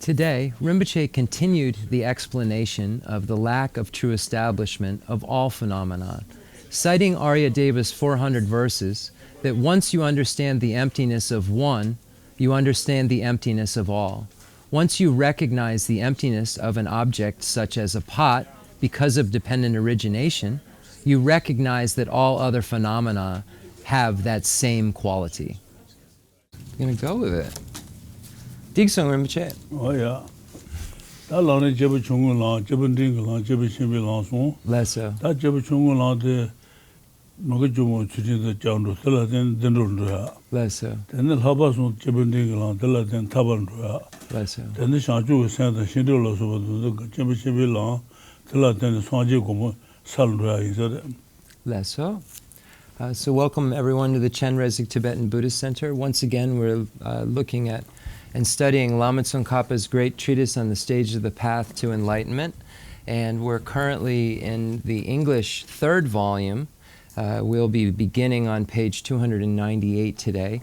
Today, Rinpoche continued the explanation of the lack of true establishment of all phenomena, citing Aryadeva's 400 verses that once you understand the emptiness of one, you understand the emptiness of all. Once you recognize the emptiness of an object such as a pot because of dependent origination, you recognize that all other phenomena have that same quality. I'm going to go with it. Digsong Rinpoche. Oh yeah. Da la ne jebe chungun la, jebe ding la, jebe shimbe la so. Lesso. Da jebe chungun la de noge jumo chujin de jangdo, tela den ro ya. Lesso. Den de haba so jebe ding la, tela den taban ro ya. Lesso. Den de shangju sen de shindo la so de jebe shimbe la, tela den swaje gomo sal ro ya izade. Lesso. So welcome everyone to the Chenrezig Tibetan Buddhist Center. Once again, we're looking at and studying Lama Tsongkhapa's great treatise on the stage of the path to enlightenment. And we're currently in the English third volume. We'll be beginning on page 298 today.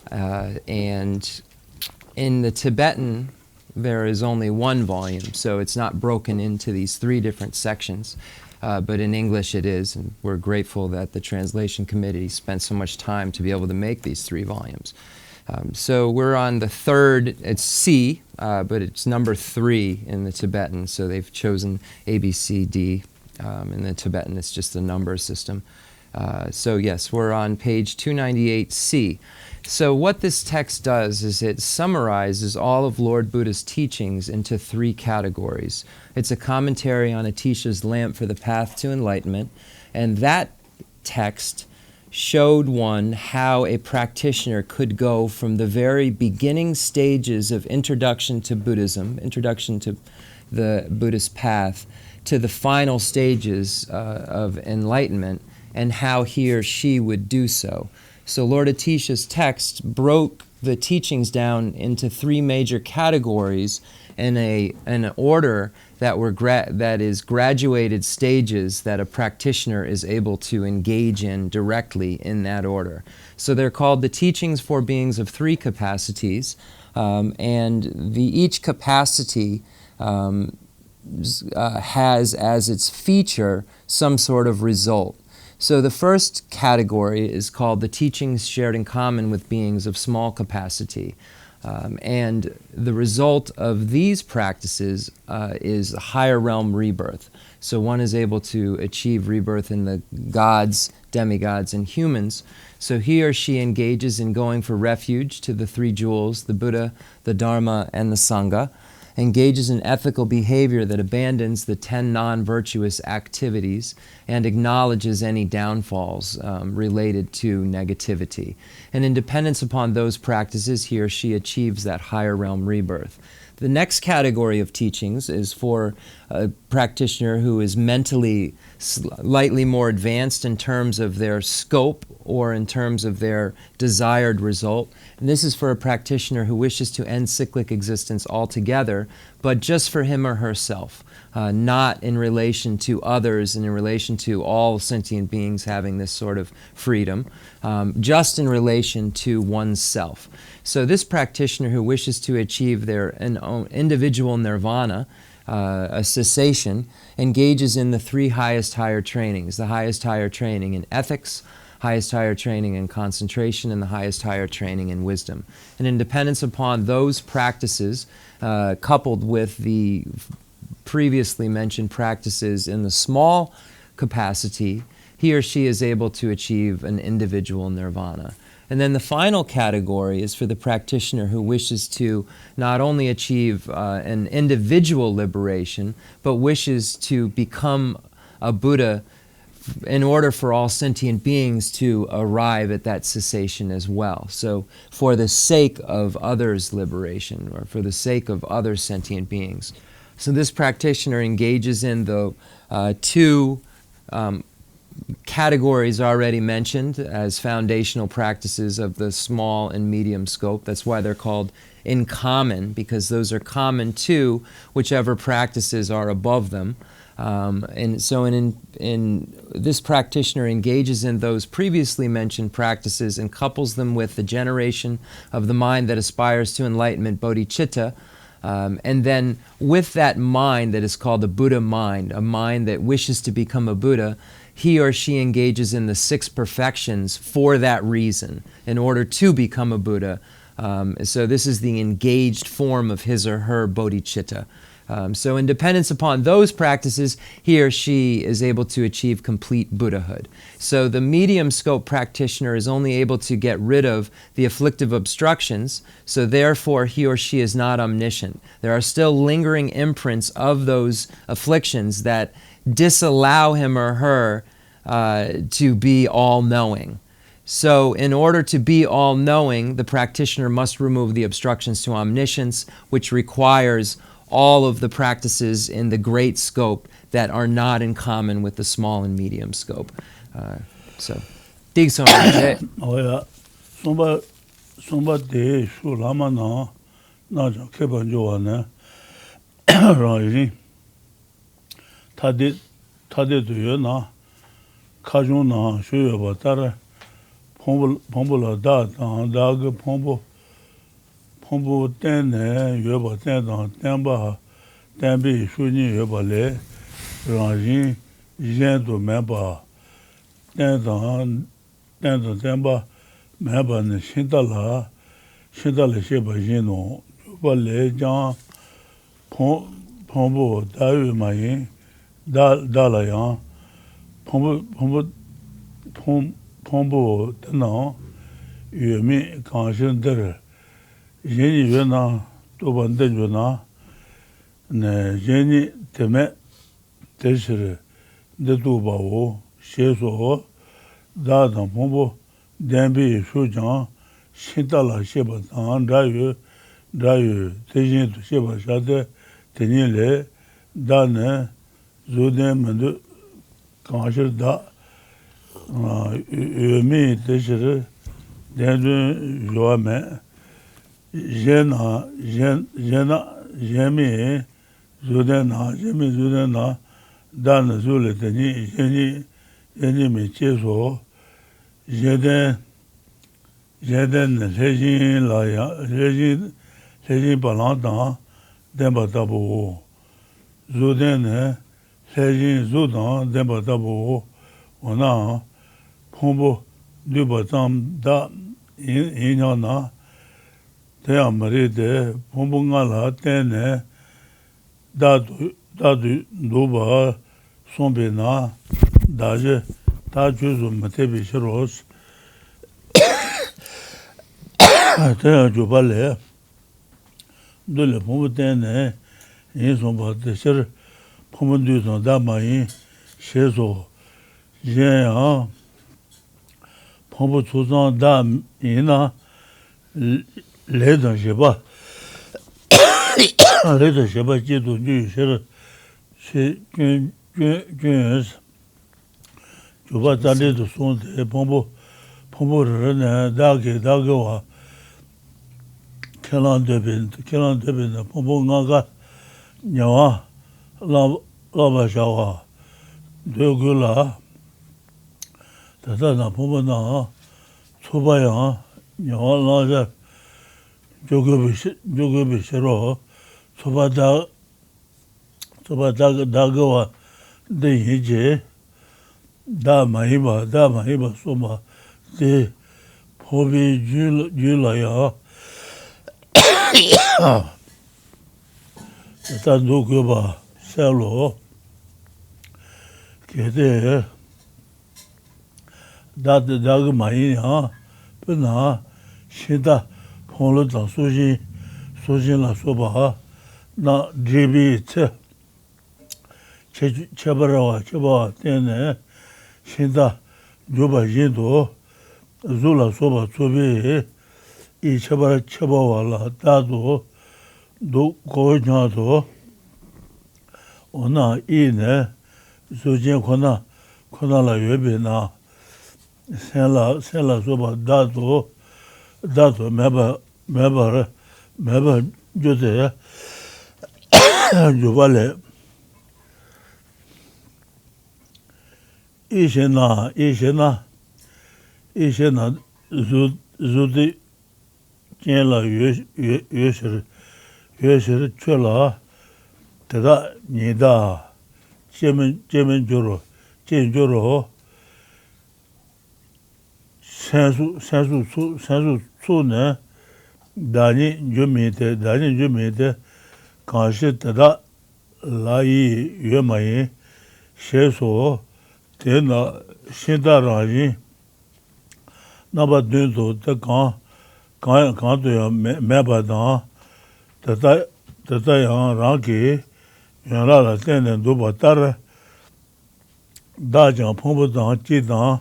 And in the Tibetan, there is only one volume, so it's not broken into these three different sections. But in English it is, and we're grateful that the translation committee spent so much time to be able to make these three volumes. So we're on the third, it's C, but it's number 3 in the Tibetan, so they've chosen A, B, C, D. In the Tibetan, it's just a number system. So yes, we're on page 298C. So what this text does is it summarizes all of Lord Buddha's teachings into 3 categories. It's a commentary on Atisha's lamp for the path to enlightenment, and that text showed one how a practitioner could go from the very beginning stages of introduction to Buddhism, introduction to the Buddhist path, to the final stages of enlightenment, and how he or she would do so. So Lord Atisha's text broke the teachings down into 3 major categories in an order that is graduated stages that a practitioner is able to engage in directly in that order. So they're called the teachings for beings of 3 capacities, and each capacity has as its feature some sort of result. So the first category is called the teachings shared in common with beings of small capacity. And the result of these practices is a higher realm rebirth. So one is able to achieve rebirth in the gods, demigods, and humans. So he or she engages in going for refuge to the 3 jewels, the Buddha, the Dharma, and the Sangha, engages in ethical behavior that abandons the 10 non-virtuous activities and acknowledges any downfalls related to negativity. And in dependence upon those practices, he or she achieves that higher realm rebirth. The next category of teachings is for a practitioner who is mentally slightly more advanced in terms of their scope or in terms of their desired result. And this is for a practitioner who wishes to end cyclic existence altogether, but just for him or herself, not in relation to others and in relation to all sentient beings having this sort of freedom, just in relation to oneself. So this practitioner who wishes to achieve their individual nirvana, a cessation, engages in the 3 highest higher trainings, the highest higher training in ethics, highest higher training in concentration, and the highest higher training in wisdom. And in dependence upon those practices, coupled with the previously mentioned practices in the small capacity, he or she is able to achieve an individual nirvana. And then the final category is for the practitioner who wishes to not only achieve an individual liberation, but wishes to become a Buddha in order for all sentient beings to arrive at that cessation as well. So for the sake of others' liberation, or for the sake of other sentient beings. So this practitioner engages in the 2 categories already mentioned as foundational practices of the small and medium scope. That's why they're called in common, because those are common to whichever practices are above them. And so in this practitioner engages in those previously mentioned practices and couples them with the generation of the mind that aspires to enlightenment, bodhicitta, And then with that mind that is called the Buddha mind, a mind that wishes to become a Buddha, he or she engages in the 6 perfections for that reason, in order to become a Buddha. So this is the engaged form of his or her bodhicitta. So in dependence upon those practices, he or she is able to achieve complete Buddhahood. So the medium scope practitioner is only able to get rid of the afflictive obstructions, so therefore he or she is not omniscient. There are still lingering imprints of those afflictions that disallow him or her to be all-knowing. So in order to be all-knowing, the practitioner must remove the obstructions to omniscience, which requires all of the practices in the great scope that are not in common with the small and medium scope. So, dig some. Oh yeah, somebody shu Lama na jo keban jo ane, right? Tade do yo na, kajun na shu yo batara, pombula da ge pombo ten yo ba ten ba ten bi shu ni yo ba le, right? Jen do me ba ten ba me ba ne shindala she ba jen no ba le jan pombo da yu ma yin da la yan pombo tena yu mi kan shin der jen yu na to ban de yu na ne jen teme teshire de du ba wo she so da pombo denbi shu jan shindala she ba tan da yu tejin to she ba sha de teni le da ne zuden mendu kanshir da mi teshire dendu yo me jena jemi zuden na da ne zule teni jeni mi cheso jeden lejin la ya lejin balanda demba tabu zuden lejin zudan demba tabu ona pombo dubatam da inona te amare de pombo ngala tene da duba sombena daje ta juzu mate bishiros te jubale dole pombo tene in somba de shir pombo du da mai shezo jen pombo tuzan da ina le da sheba jidu ju shir she gün juba tali do son de pombo rene dage wa kelan debin pombo ngaga nyawa la shawa dogula tata na pombo na sobaya nyawa la jogobi shiro soba dage wa de yije da mahiba soma de pobi jula ya ta dogoba selo kede da mahi ha pena shida polo da sojin la soba na jibi cheba tene shinda joba jindo zula soba sobe i cheba wala dado do koñado ona ine sojin kona la yebe na sela soba dado meba jode jobale ishena zudi kenla yeshir 회실 출라 대다 니다 제면 제조로 산수 다니 주미데 간시 대다 라이 유마이 셰소 대나 신다라지 나바든도 간도야 매바다 대다양 라기 연라라 때는 도바따라 다장 풍부당 지당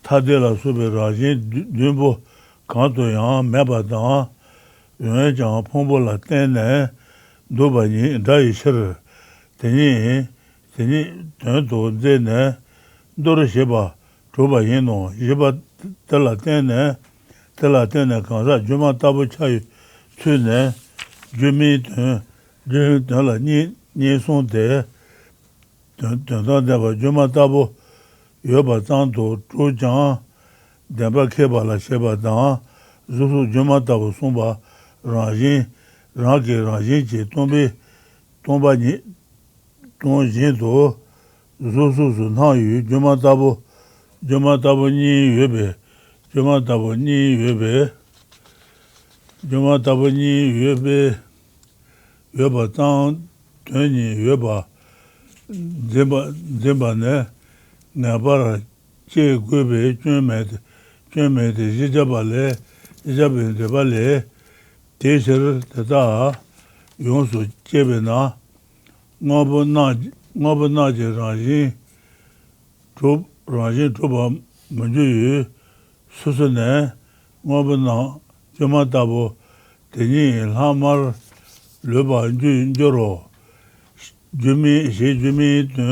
타데라 수베라지 뉘보 간도야 매바다 연장 풍부라 때는 도바니 다이셔 되니 전도 되네 도르시바 조바인노 이바 달라테네 간사 주마 타부 차이 츠네 주미 달라니 니송데 전도다바 주마 타부 여바 장도 조장 데바케발라 셰바다 주수 주마 타부 송바 라지 지 tomba니 동진도 조소소 나유 주마다보 주마다보니 예베 여바탄 되니 여바 제바네 나바라 제고베 쯤메데 지자발레 지자베데발레 대셔를 다다 용수 제베나 ngāpa rāñjī chūpa mañchū yu sūsū nē ngāpa nā chūma tāpo tēnī lāmar lūpa njūrō jūmī tū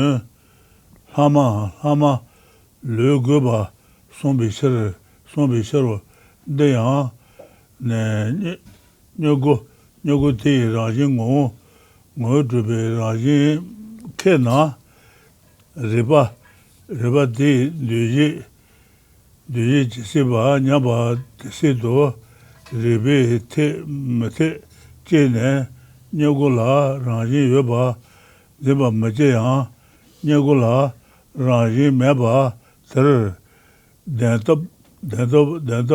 lāma lū gūpa sōmbī shirō dēyā nē nyōgu tē rāñjī ngō chūpe rāñjī kena riba di duji chisiba nyaba tisido ribi te mate chene nyagula rangi yoba riba mache yang nyagula rangi meba tar dento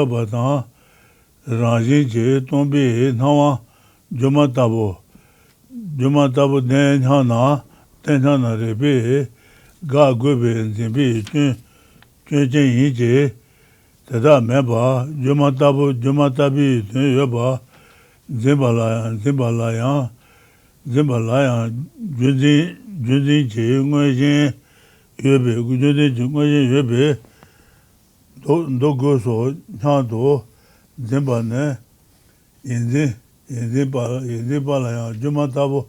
batang rangi che tombi nawa juma tabo den tenhana rebe ga gobe zimbi chun yin je tada meba jumatabi yoba zimbalayan junzin che ngoyin yobe do goso nyado zimbane yinzi balayan jumatabo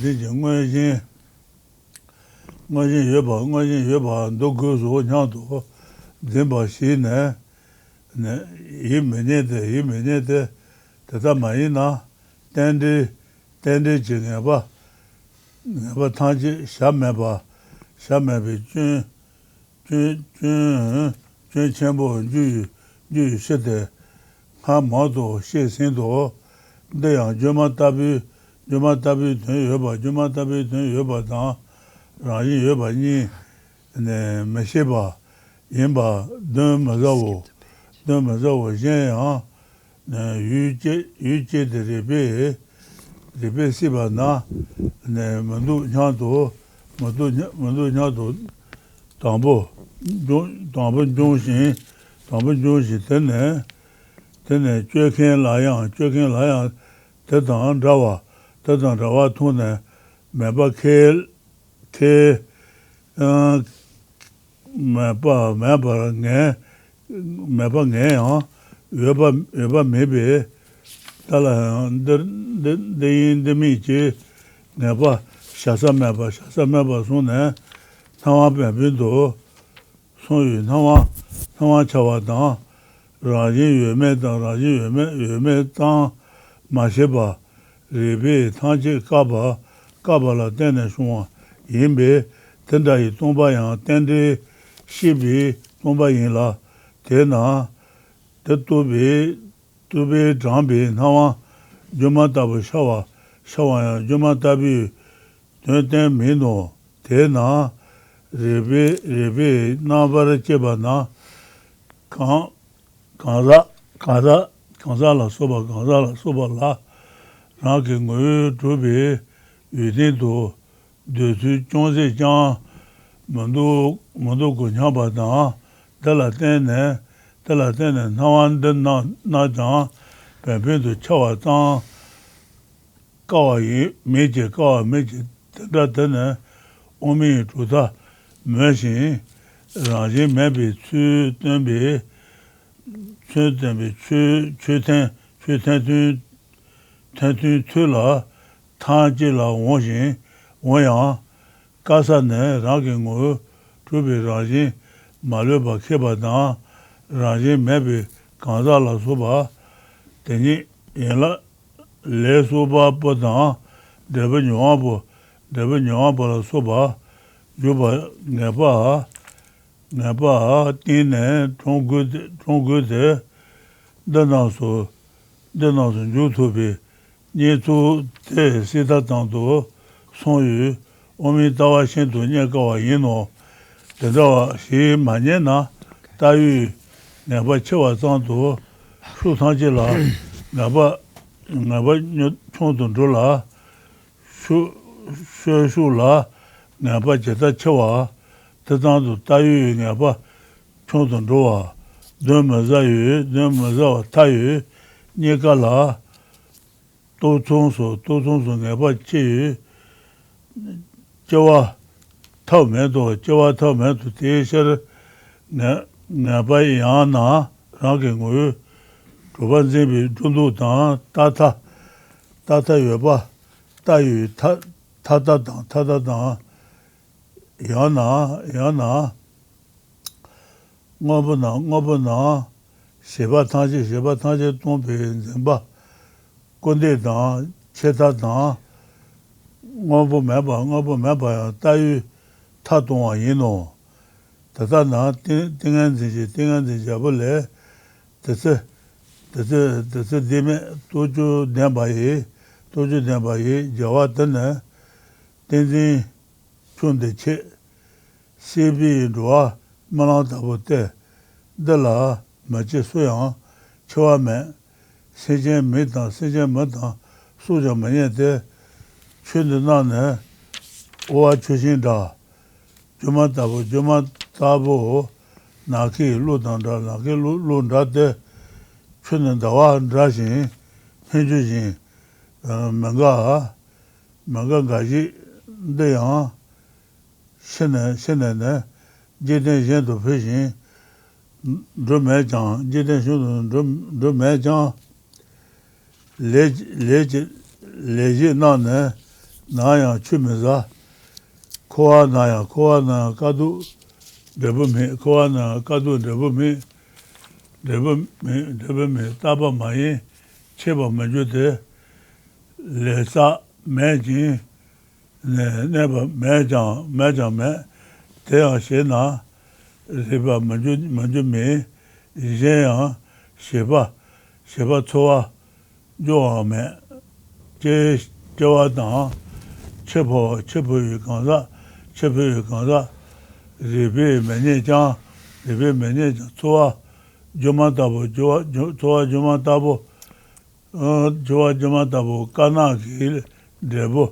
diji ngoyin yoba do goso nyado zimba shi ne yimenete tata mayina tendi chi ngeba tangi shamebe chun chenpo ju shite ha mato shi sindo deyang jumatabi tun yoba tang rangi yoba ni mesheba yinba dun mazawo yen yu che de rebe siba na mandu nyado tambo jungshin tene chöken layang tetang rawa tune meba ke meba nge yoba mebe tala deyin demi chi meba shasa meba sune tawa bebi do sunyu tawa chawa tang raji yume tang masheba rebe tangche kaba la tenne shunwa yinbe tenda yi tongba yang tende shibi tongba yin la tena tetubi tubi jambi nawa juma tabu shawa ya juma tabi ten mino te na rebe nabara cheba na kanza la soba la rangi ngoyo tubi yudin do de su chonze jang mando ko nyamba na dala tenne nawan den na jang penpen to chawa tang kawa meje tenda tenne omi chuta meshin rangi mebi chu tenbi ten tu la tanji la wonshin wonyang kasa ne rangi ngo chubi rangi malyoba keba dang rangi mebi kanza la soba teni yenla le soba po dang deba nyongbo la soba yuba ngepa tine chonggu de danang su nyu tubi nye tu te sita tangdo song yu omi tawa shen tu nye kawa yino tendawa shi ma nye na ta yu ngepa chewa tangdo shu tangji la ngepa chong tungzhu la shu la ngepa jeta chewa te tangdo ta yu ngepa chong tungzhu wa dun ma za wa ta yu nye ka la to tsong su ngepa che yu jewa tau men tu te shir ngepa yang na rangi ngu chuban zinbi jundu tang tata yueba ta yu tata tang yang na ngobu na sheba tangji tongpe zinba konde tang cheta tang ngobu meba ya ta yu ta tongwa yino tata na tingan zinji abule tese dime toju denpa yi jawa tene tenzin chunde che sebi ruwa malang tabo te dala machi suyang chewa me sentient me tang suja manye te chunde na ne owa chushin da juma tabo naki lu nda te chunde dawa drashin henju jin manga gaji deyang shene ne jiten shen tu fishin drume jang leji na ne na yang chumiza kowa na kadu debu mi taba mayi cheba manju de le sa me jin neba me jang me te yang she na reba manju me jen yang sheba tsowa jo me jewa dang chepo yu kanza rebe menye jang tsowa joma tabo joma tabo kana ki debu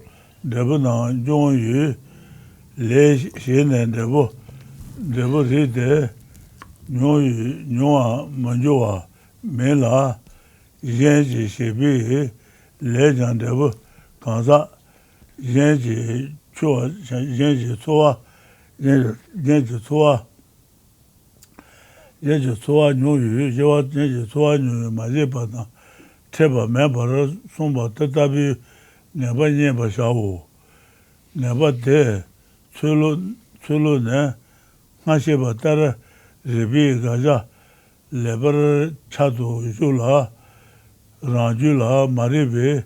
na jong yu le she ne debu ri de nyongwa manjuwa me la yenji shebi le jang debu kanza yenji tsowa nyong yu yewa yenji tsowa nyong yu ma jepa na treba me para somba tatabi ngepa nyenpa shawu ngepa te tsulu ne nga sheba tara ribi gaja lebar chadu yu la rangju la maribi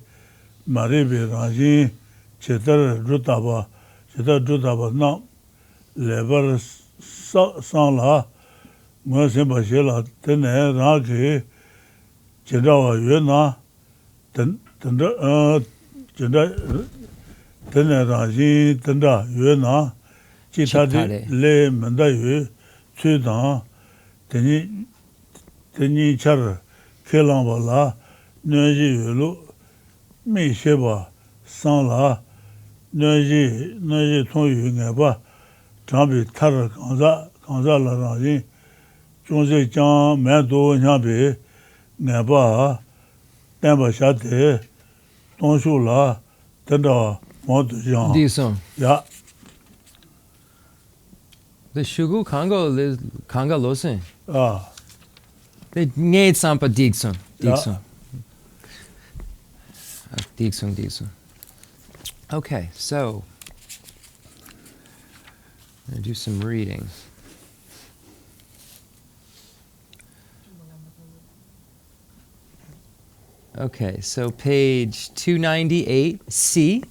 rangji chetar drutaba na lebar sang la nga senpa she la tene rangi Jendawa Yuena, Teneraji, Tenda Yuena, Chitade, Le Mendayu, Sudan, Teni Char, Kelambala, Nuji Yulu, Mi Sheba, Sanla, Nuji Tonyu Neba, Jambi Tar Kanza Laraji, Jonse Jan, Mendo Nyabi, Neba, Temba Shate, Tonshula, Tenda, Montujan. Dixon. Yeah. The Shugu Kanga Losen. Ah. The Nate Sampa Dixon. Yeah. Dixon. Okay, so I'm going to do some reading. Okay, so page 298,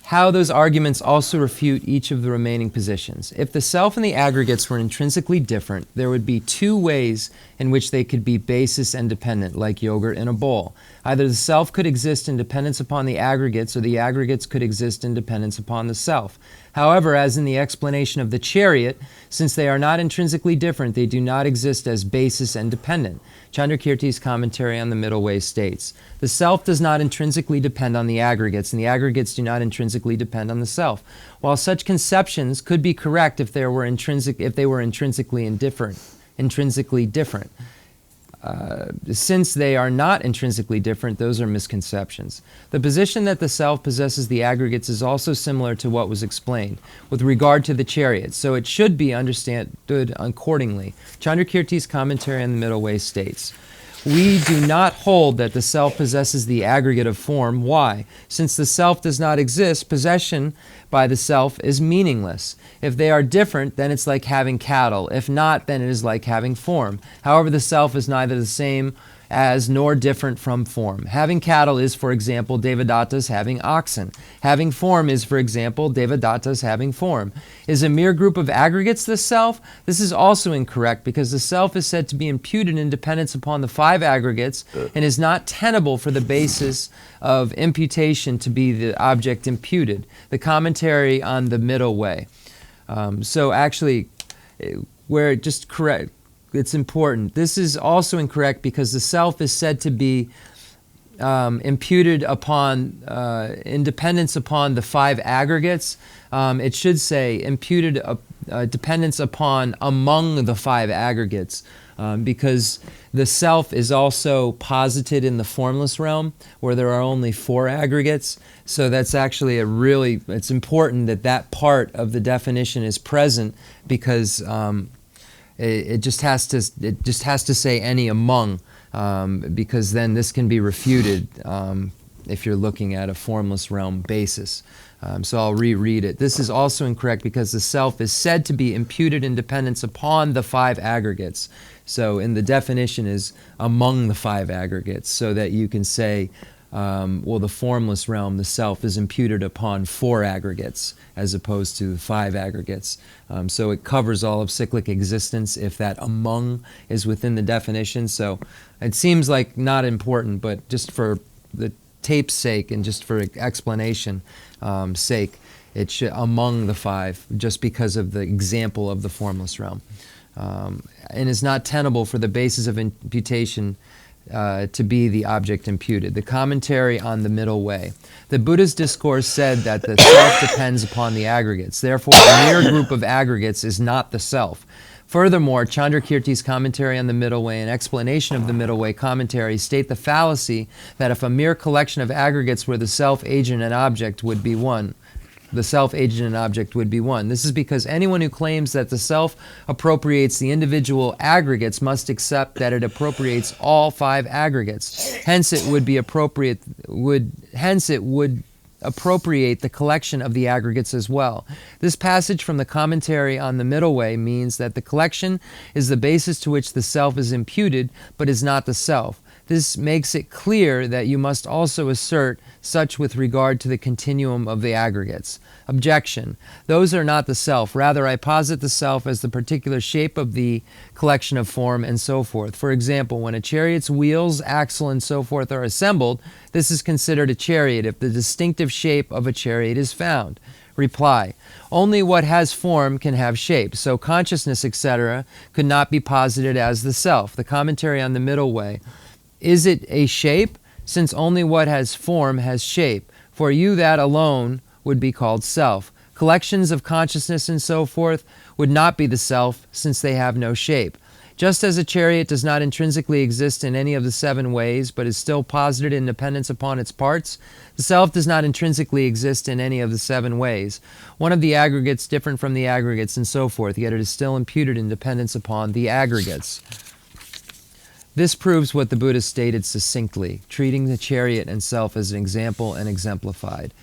how those arguments also refute each of the remaining positions. If the self and the aggregates were intrinsically different, there would be two ways in which they could be basis and dependent, like yogurt in a bowl. Either the self could exist in dependence upon the aggregates, or the aggregates could exist in dependence upon the self. However, as in the explanation of the chariot, since they are not intrinsically different, they do not exist as basis and dependent. Chandrakirti's commentary on the Middle Way states, the self does not intrinsically depend on the aggregates, and the aggregates do not intrinsically depend on the self. While such conceptions could be correct if they were intrinsically different. Since they are not intrinsically different, those are misconceptions. The position that the self possesses the aggregates is also similar to what was explained with regard to the chariot, so it should be understood accordingly. Chandrakirti's commentary on the Middle Way states, we do not hold that the self possesses the aggregate of form. Why? Since the self does not exist, possession by the self is meaningless. If they are different, then it's like having cattle. If not, then it is like having form. However, the self is neither the same as nor different from form. Having cattle is, for example, Devadatta's having oxen. Having form is, for example, Devadatta's having form. Is a mere group of aggregates the self? This is also incorrect because the self is said to be imputed in dependence upon the five aggregates and is not tenable for the basis of imputation to be the object imputed. The commentary on the Middle Way. So actually, where it just correct, it's important. This is also incorrect because the self is said to be imputed upon, in dependence upon the five aggregates. It should say imputed dependence upon among the five aggregates, because the self is also posited in the formless realm where there are only four aggregates. So that's actually it's important that that part of the definition is present because it just has to say any among, because then this can be refuted if you're looking at a formless realm basis. So I'll reread it. This is also incorrect because the self is said to be imputed in dependence upon the five aggregates. So in the definition is among the five aggregates, so that you can say, well, the formless realm, the self, is imputed upon four aggregates as opposed to five aggregates. So it covers all of cyclic existence if that among is within the definition. So it seems like not important, but just for the tape's sake and just for explanation sake, it should among the five, just because of the example of the formless realm. And is not tenable for the basis of imputation to be the object imputed. The commentary on the Middle Way. The Buddha's discourse said that the self depends upon the aggregates. Therefore, a mere group of aggregates is not the self. Furthermore, Chandrakirti's commentary on the Middle Way and explanation of the Middle Way commentary state the fallacy that if a mere collection of aggregates were the self, agent, and object would be one. The self, agent, and object would be one. This is because anyone who claims that the self appropriates the individual aggregates must accept that it appropriates all five aggregates. Hence, it would appropriate the collection of the aggregates as well. This passage from the commentary on the Middle Way means that the collection is the basis to which the self is imputed, but is not the self. This makes it clear that you must also assert such with regard to the continuum of the aggregates. Objection. Those are not the self. Rather, I posit the self as the particular shape of the collection of form and so forth. For example, when a chariot's wheels, axle, and so forth are assembled, this is considered a chariot if the distinctive shape of a chariot is found. Reply. Only what has form can have shape, so consciousness, etc., could not be posited as the self. The commentary on the middle way. Is it a shape? Since only what has form has shape. For you that alone would be called self. Collections of consciousness and so forth would not be the self, since they have no shape. Just as a chariot does not intrinsically exist in any of the 7 ways, but is still posited in dependence upon its parts, the self does not intrinsically exist in any of the 7 ways. One of the aggregates different from the aggregates and so forth, yet it is still imputed in dependence upon the aggregates. This proves what the Buddha stated succinctly, treating the chariot and self as an example and exemplified.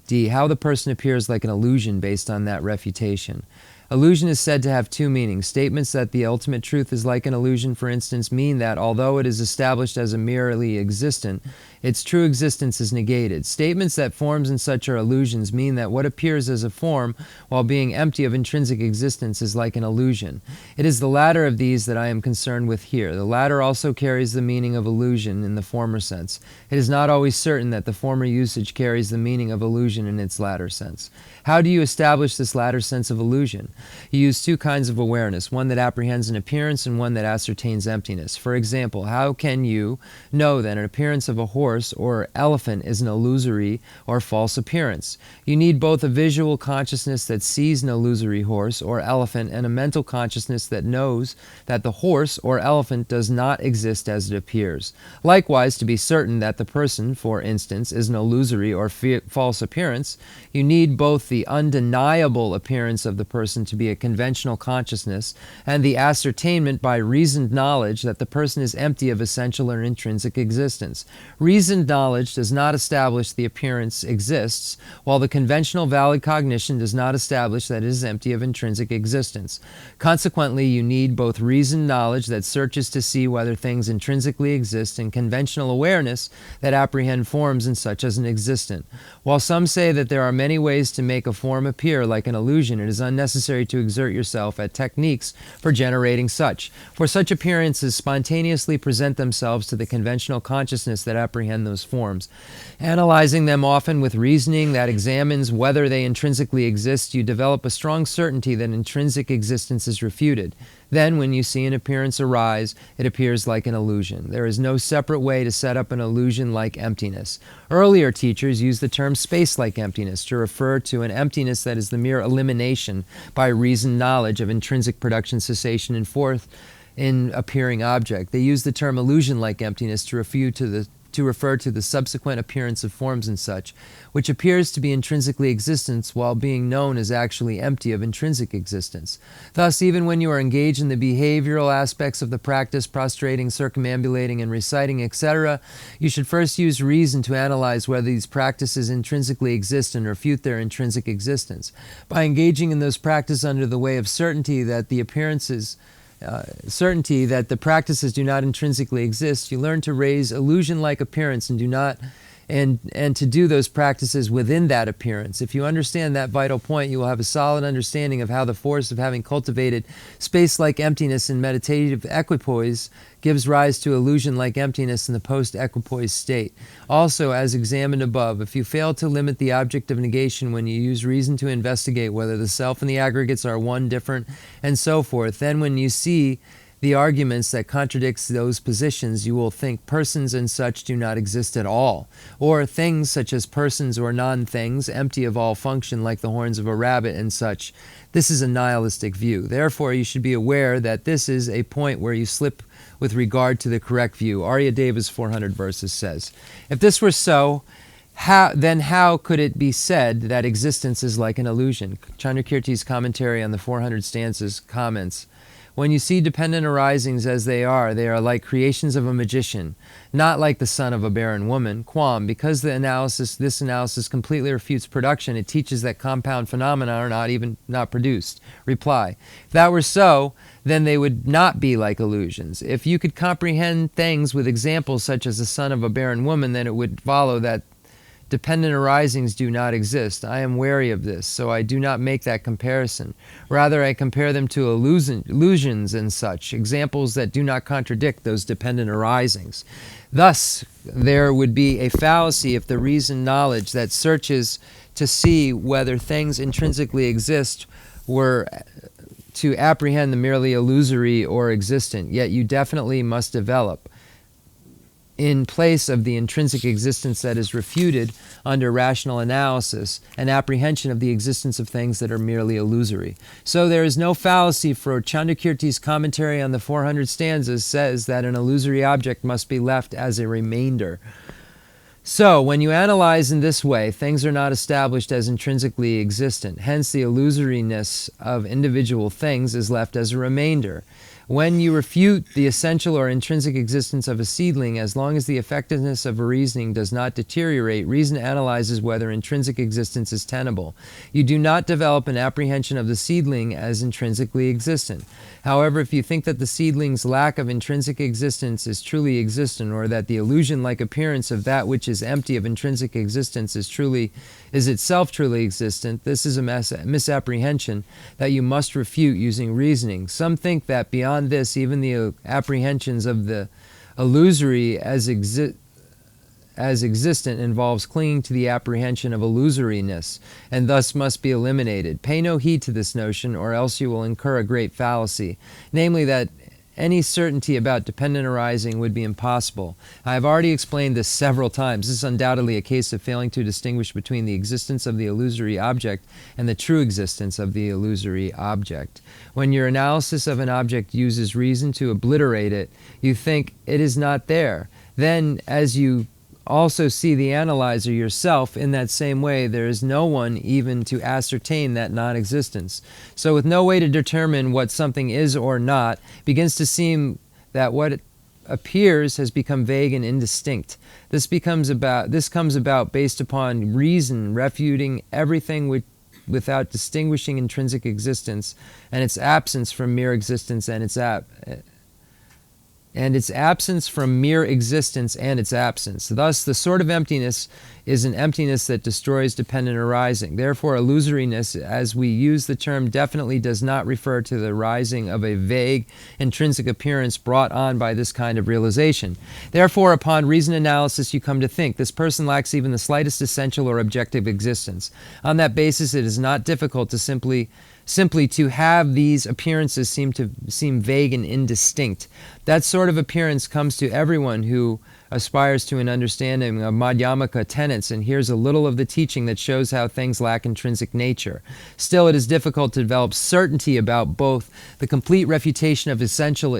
D. How the person appears like an illusion based on that refutation. Illusion is said to have 2 meanings. Statements that the ultimate truth is like an illusion, for instance, mean that although it is established as a merely existent, its true existence is negated. Statements that forms and such are illusions mean that what appears as a form while being empty of intrinsic existence is like an illusion. It is the latter of these that I am concerned with here. The latter also carries the meaning of illusion in the former sense. It is not always certain that the former usage carries the meaning of illusion in its latter sense. How do you establish this latter sense of illusion? You use 2 kinds of awareness, one that apprehends an appearance and one that ascertains emptiness. For example, how can you know that an appearance of a horse or elephant is an illusory or false appearance? You need both a visual consciousness that sees an illusory horse or elephant and a mental consciousness that knows that the horse or elephant does not exist as it appears. Likewise, to be certain that the person, for instance, is an illusory or false appearance, you need both the undeniable appearance of the person to be a conventional consciousness and the ascertainment by reasoned knowledge that the person is empty of essential or intrinsic existence. Reasoned knowledge does not establish the appearance exists, while the conventional valid cognition does not establish that it is empty of intrinsic existence. Consequently, you need both reasoned knowledge that searches to see whether things intrinsically exist and conventional awareness that apprehend forms and such as an existent. While some say that there are many ways to make a form appear like an illusion, it is unnecessary to exert yourself at techniques for generating such. For such appearances spontaneously present themselves to the conventional consciousness that apprehend those forms. Analyzing them often with reasoning that examines whether they intrinsically exist, you develop a strong certainty that intrinsic existence is refuted. Then, when you see an appearance arise, it appears like an illusion. There is no separate way to set up an illusion like emptiness. Earlier teachers used the term space-like emptiness to refer to an emptiness that is the mere elimination by reasoned knowledge of intrinsic production, cessation, and forth in appearing object. They used the term illusion-like emptiness to refer to the subsequent appearance of forms and such, which appears to be intrinsically existence while being known as actually empty of intrinsic existence. Thus, even when you are engaged in the behavioral aspects of the practice, prostrating, circumambulating, and reciting, etc., you should first use reason to analyze whether these practices intrinsically exist and refute their intrinsic existence. By engaging in those practices under the way of certainty that the practices do not intrinsically exist, you learn to raise illusion-like appearance and to do those practices within that appearance. If you understand that vital point, you will have a solid understanding of how the force of having cultivated space-like emptiness in meditative equipoise gives rise to illusion-like emptiness in the post-equipoise state. Also, as examined above, if you fail to limit the object of negation when you use reason to investigate whether the self and the aggregates are one, different, and so forth, then when you see the arguments that contradicts those positions, you will think persons and such do not exist at all, or things such as persons or non-things, empty of all function like the horns of a rabbit and such. This is a nihilistic view. Therefore, you should be aware that this is a point where you slip with regard to the correct view. Aryadeva's 400 verses says, if this were so, then how could it be said that existence is like an illusion? Chandrakirti's commentary on the 400 stanzas comments, When you see dependent arisings as they are like creations of a magician, not like the son of a barren woman. Quam, because this analysis completely refutes production, it teaches that compound phenomena are not produced. Reply, if that were so, then they would not be like illusions. If you could comprehend things with examples such as the son of a barren woman, then it would follow that dependent arisings do not exist. I am wary of this, so I do not make that comparison. Rather, I compare them to illusions and such, examples that do not contradict those dependent arisings. Thus, there would be a fallacy if the reasoned knowledge that searches to see whether things intrinsically exist were to apprehend the merely illusory or existent. Yet you definitely must develop, in place of the intrinsic existence that is refuted under rational analysis, an apprehension of the existence of things that are merely illusory. So there is no fallacy, for Chandrakirti's commentary on the 400 stanzas says that an illusory object must be left as a remainder. So, when you analyze in this way, things are not established as intrinsically existent. Hence, the illusoriness of individual things is left as a remainder. When you refute the essential or intrinsic existence of a seedling, as long as the effectiveness of a reasoning does not deteriorate, reason analyzes whether intrinsic existence is tenable. You do not develop an apprehension of the seedling as intrinsically existent. However, if you think that the seedling's lack of intrinsic existence is truly existent, or that the illusion-like appearance of that which is empty of intrinsic existence is itself truly existent, this is a misapprehension that you must refute using reasoning. Some think that beyond this, even the apprehensions of the illusory as existent involves clinging to the apprehension of illusoriness, and thus must be eliminated. Pay no heed to this notion, or else you will incur a great fallacy, namely that any certainty about dependent arising would be impossible. I have already explained this several times. This is undoubtedly a case of failing to distinguish between the existence of the illusory object and the true existence of the illusory object. When your analysis of an object uses reason to obliterate it, you think it is not there. Then, as you also see the analyzer yourself, in that same way there is no one even to ascertain that non-existence. So with no way to determine what something is or not, it begins to seem that what appears has become vague and indistinct. This comes about based upon reason refuting everything without distinguishing intrinsic existence and its absence from mere existence and its absence from mere existence and its absence. Thus, the sort of emptiness is an emptiness that destroys dependent arising. Therefore, illusoriness, as we use the term, definitely does not refer to the rising of a vague intrinsic appearance brought on by this kind of realization. Therefore, upon reasoned analysis, you come to think this person lacks even the slightest essential or objective existence. On that basis, it is not difficult to simply to have these appearances seem vague and indistinct. That sort of appearance comes to everyone who aspires to an understanding of Madhyamaka tenets and hears a little of the teaching that shows how things lack intrinsic nature. Still, it is difficult to develop certainty about both the complete refutation of essential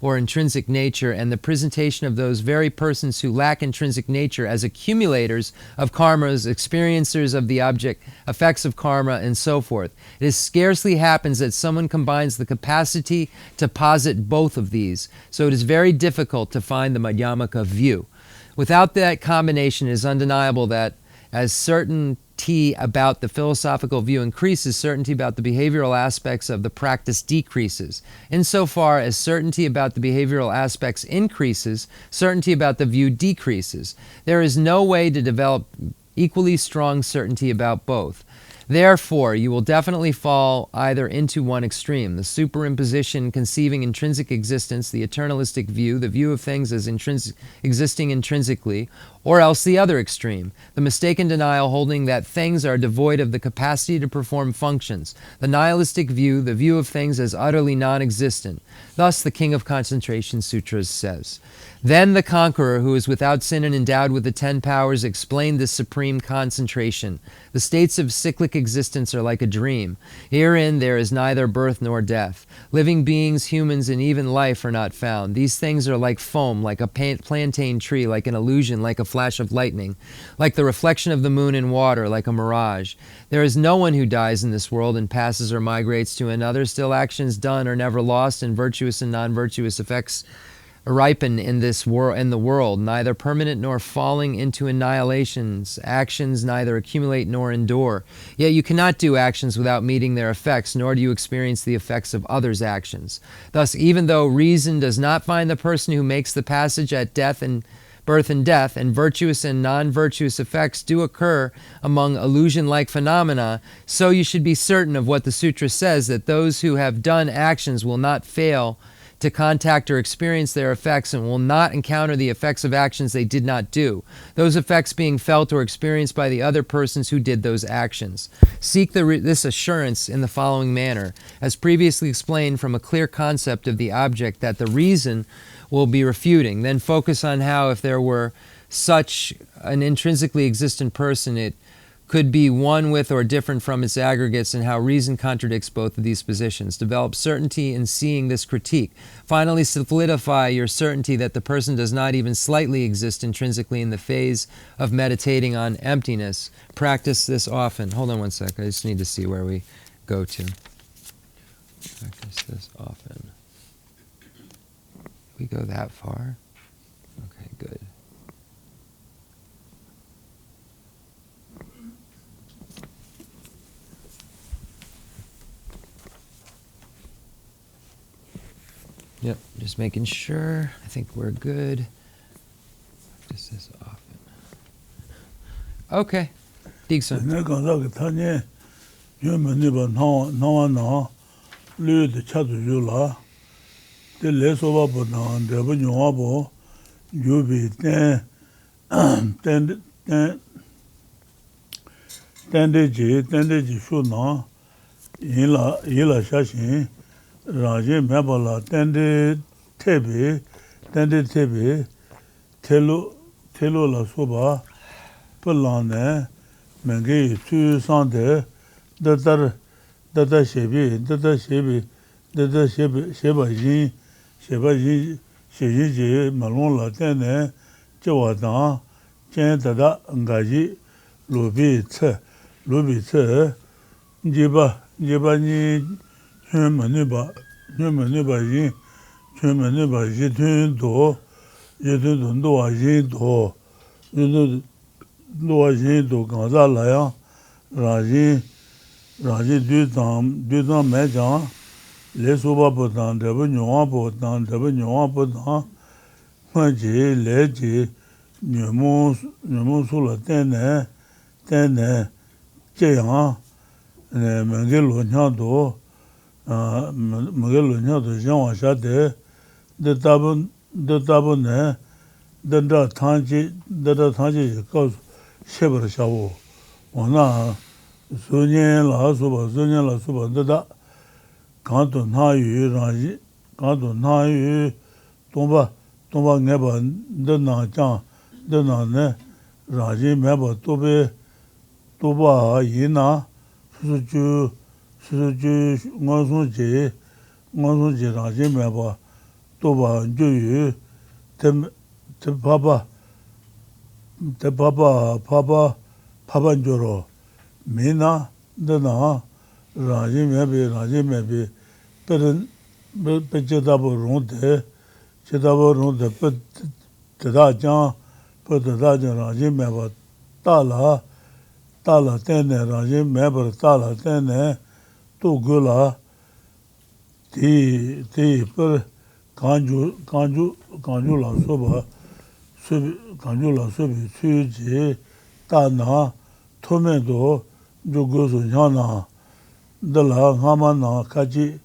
or intrinsic nature and the presentation of those very persons who lack intrinsic nature as accumulators of karmas, experiencers of the object, effects of karma, and so forth. It scarcely happens that someone combines the capacity to posit both of these, so it is very difficult to find the Madhyamaka view. Without that combination, it is undeniable that as certainty about the philosophical view increases, certainty about the behavioral aspects of the practice decreases. Insofar as certainty about the behavioral aspects increases, certainty about the view decreases. There is no way to develop equally strong certainty about both. Therefore, you will definitely fall either into one extreme, the superimposition conceiving intrinsic existence, the eternalistic view, the view of things as existing intrinsically, or else the other extreme, the mistaken denial holding that things are devoid of the capacity to perform functions, the nihilistic view, the view of things as utterly non-existent. Thus, the King of Concentration Sutras says, "Then the conqueror, who is without sin and endowed with the 10 powers, explained this supreme concentration. The states of cyclic existence are like a dream. Herein there is neither birth nor death. Living beings, humans, and even life are not found. These things are like foam, like a plantain tree, like an illusion, like a flash of lightning, like the reflection of the moon in water, like a mirage. There is no one who dies in this world and passes or migrates to another. Still, actions done are never lost, and virtuous and non-virtuous effects ripen in the world, neither permanent nor falling into annihilations. Actions neither accumulate nor endure. Yet you cannot do actions without meeting their effects, nor do you experience the effects of others' actions. Thus, even though reason does not find the person who makes the passage at birth and death, and virtuous and non-virtuous effects do occur among illusion-like phenomena, so you should be certain of what the sutra says, that those who have done actions will not fail to contact or experience their effects and will not encounter the effects of actions they did not do, those effects being felt or experienced by the other persons who did those actions. Seek this assurance in the following manner, as previously explained from a clear concept of the object that the reason will be refuting. Then focus on how, if there were such an intrinsically existent person, it could be one with or different from its aggregates, and how reason contradicts both of these positions. Develop certainty in seeing this critique. Finally, solidify your certainty that the person does not even slightly exist intrinsically in the phase of meditating on emptiness. Practice this often. Hold on one sec. I just need to see where we go to. Practice this often. We go that far? Okay, good. Yep, just making sure. I think we're good. Practice this often. Okay. Digson. The less of a non, the Bunyabo, you be ten days, should not. Ila Shashin, Raji Mabala, 10 days, Tebe, Telo la Soba, Pelane, Mengi, 2 Sunday, Data Shebi, Sheba Ji, Malon la Tene, Jawadan, Chen Dada, Ngaji, Lubi Tse, Jiba Ni, Humaniba Ji, Do, Ganza Laya, Raji Dudam Mejan, Les Oba Potan, Debunyua Potan, Maji, Leji, Numu Sula Tene, Jayan, Mangelo Nyado, Jean Shade, the Tabone, Dada Tanji, cause Sheber Shavo. Ona Sunyan La Suba, Dada. Kanto Nayu Raji, Kanto Nayu Tomba Neba, Dana Chan, Dana Ne, Raji Meba Toba Yina, Suju, Monsunji, Raji Meba, Toba Juyu, Te Papa Joro, Mina, Dana, Raji Mebi, Petabo Ronde, Tadajan, Raji Meba, Tala Tene, Raji Meba, Tala Tene, Tugula, Ti Per Kanju La Soba, Suji, Tana, Tomedo, Jugosu Yana, Dala Hamana Kaji,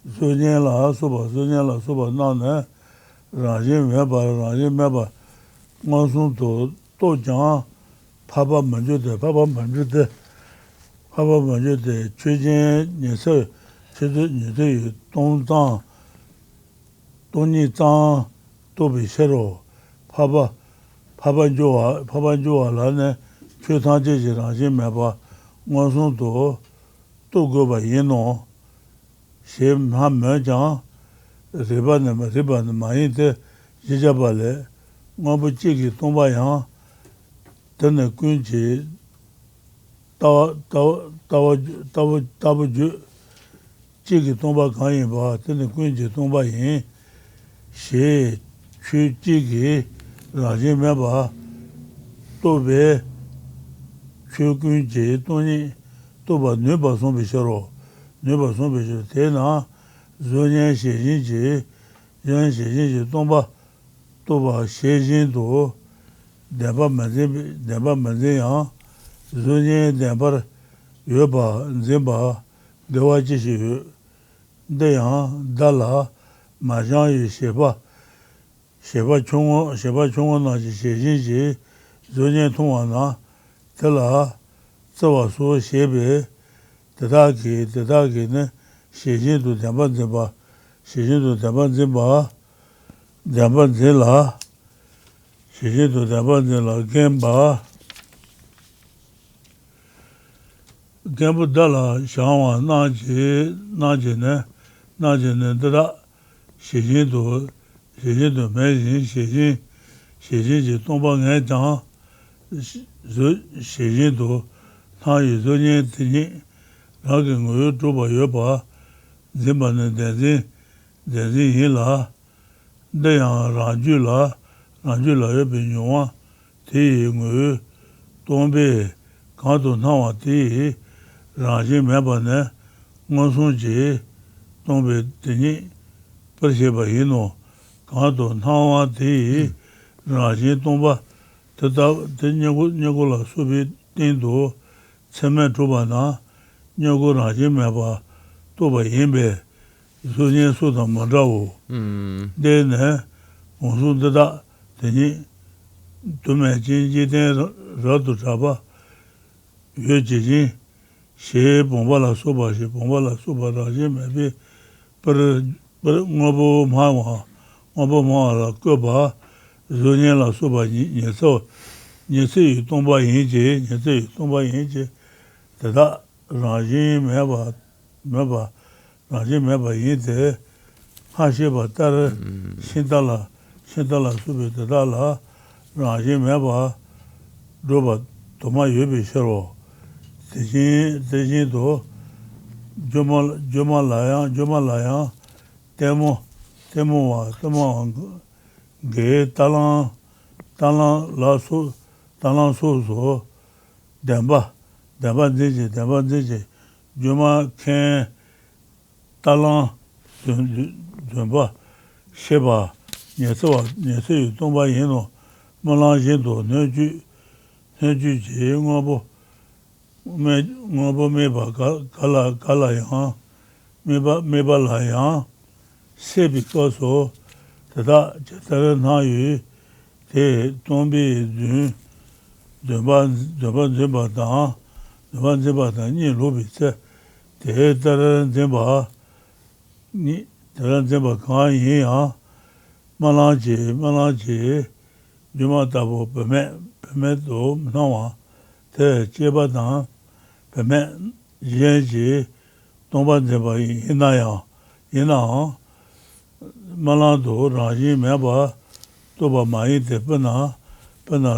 Sunyan La Soba Nane, Raji Meba, Monsun to Jan, Papa Manjude, Chujin, Nese, Chede, Tongzang, Tony Zang, Tobi Shero, Papa Joa Lane, Chutanji, Raji Meba, ngosung to go ba yino she ma me jang riba ne ma yin te jijaba le ngobu chi ki tongba yang tene kun chi tawa ju chi ki tongba kan yin ba tene kun chi tongba yin she chu chi ki rajin me ba to be chu kun chi tongni to ba ne ba son bi sharo ne ba son bi sharo te na zo nyen she jin chi yan she jin chi tongba to ba she jin to deba manzin yang zo nyen debar yo ba nzin ba dewa chi shi yu de yang dala ma jang yu sheba chungwa na chi she jin chi zo nyen tongwa na tala tsawa su shebe tata ki ne she jin to deba nzin ba she jin to deba nzin ba deba nzin la she jin to deba nzin la genba genbu dala shangwa na ji ne dada she jin to me jin she jin ji tongpa ngai jang she jin to na yu zo nyen tini ragi ngoyo zhoba yo ba zinba ne denzin yin la de yang rangju la yo pe nyungwa ti yi ngoyo tongpe kanto nangwa ti yi rangji meba ne ngonsung ji tongpe tini parsheba yino kanto nangwa ti yi rangji tongpa tata nyago la subi tinto tsemen choba na nyago rangji meba toba yinbe su nyen su tang mandrawo de ne ngonsung tata tini tume jin ji ten rado chaba yo ji jin she bomba la soba rangji mebe par ngobo mawa la koba zo nyen la soba nyese yu tongba yin je tata rangji meba yin te ha sheba tar shintala sobe tata la rangji meba roba toma yobe shiro tejin to joma layang temo wa ge talang so denba nzeje joma ken talang denba sheba nyese yu tongba yino malang yin to nyeju je ngobo meba kala yang meba la yang sebi koso tata chetara na yu te tongbi dun zenba tang nyi lobi tse te tara zenba kaan yin yang malang je juma tabo pime to nangwa te cheba tang pime yen je tongba zenba yin yang malang to rangji meba toba ma yin te pena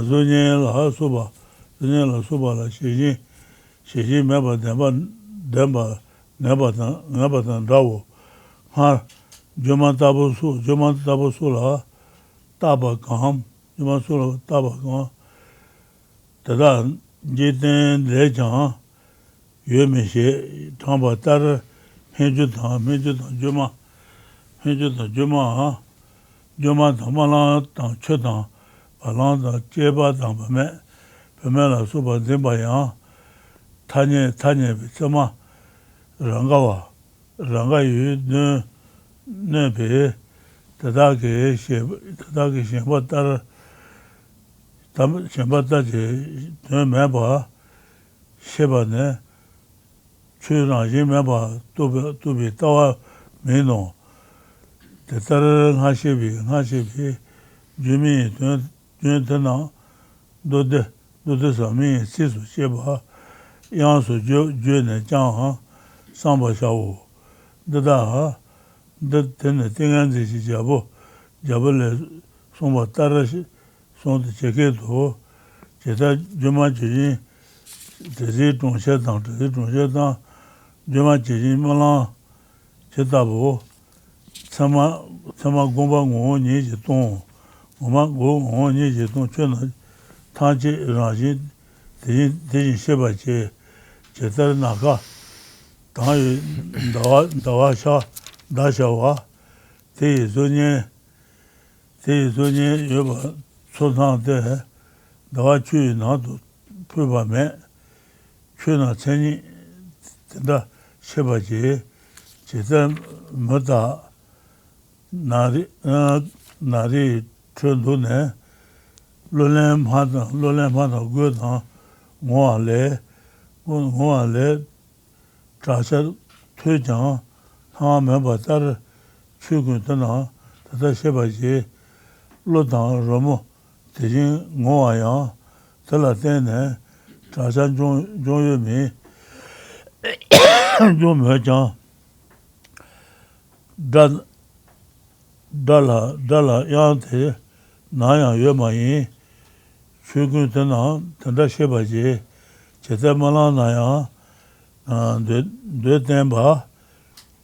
zo nyen la soba la she jin meba denba ngaba tang dawo ha juma tabo su la taba kam tada jiten le jang yue me she tangba tar henju tang juma tang malang tang che tang palang tang cheba tang pime la soba zenba yang tanya tsama ranga yu ne pe tada ke shenpa tar je ne meba sheba ne chu rangji meba tubi tawa meno te tar nga shebi jumi tena dode sami sisu sheba 양수 주네 장 상보 샤오 드다 드는 땡안지 잡을래 송보 따라시 송도 제게도 제가 주마지 대지 동셔당 주마지 몰라 제다보 참아 공방원이 제동 공방원이 제동 전에 타지 라지 대지 셔바지 제대로 나가 당이 나와샤 다샤와 대존에 여봐 소상대 나와 주의 나도 풀밤에 최나 천이 된다 셔바지 제대로 뭐다 나리 전도네 로렘하다 고다 모알레 자세 퇴장 하면 바다를 출근하나 다다 셔바지 로당 로모 대신 모아야 달라되네 자산 종요미 좀 해자 달라 양테 나야 여마이 출근하나 다다 셔바지 제대로만 나야 되템바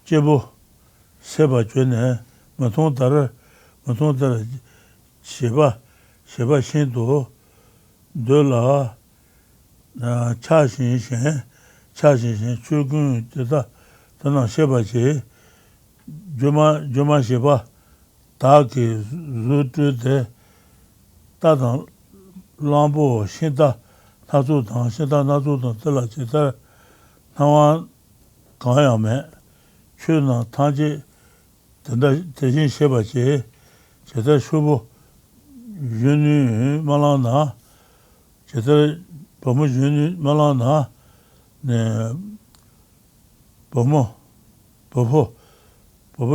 제부 세바죄네 마통다를 세바 신도 돌아 차신신 출근되다 더나 세바지 조마 세바 다기 루트데 다당 람보 신다 나주당 신다 나주당 들라 제다 나와 가야매 추나 타지 된다 대신 세바지 제다 수부 윤이 말하나 제다 범무 윤이 말하나 네 범무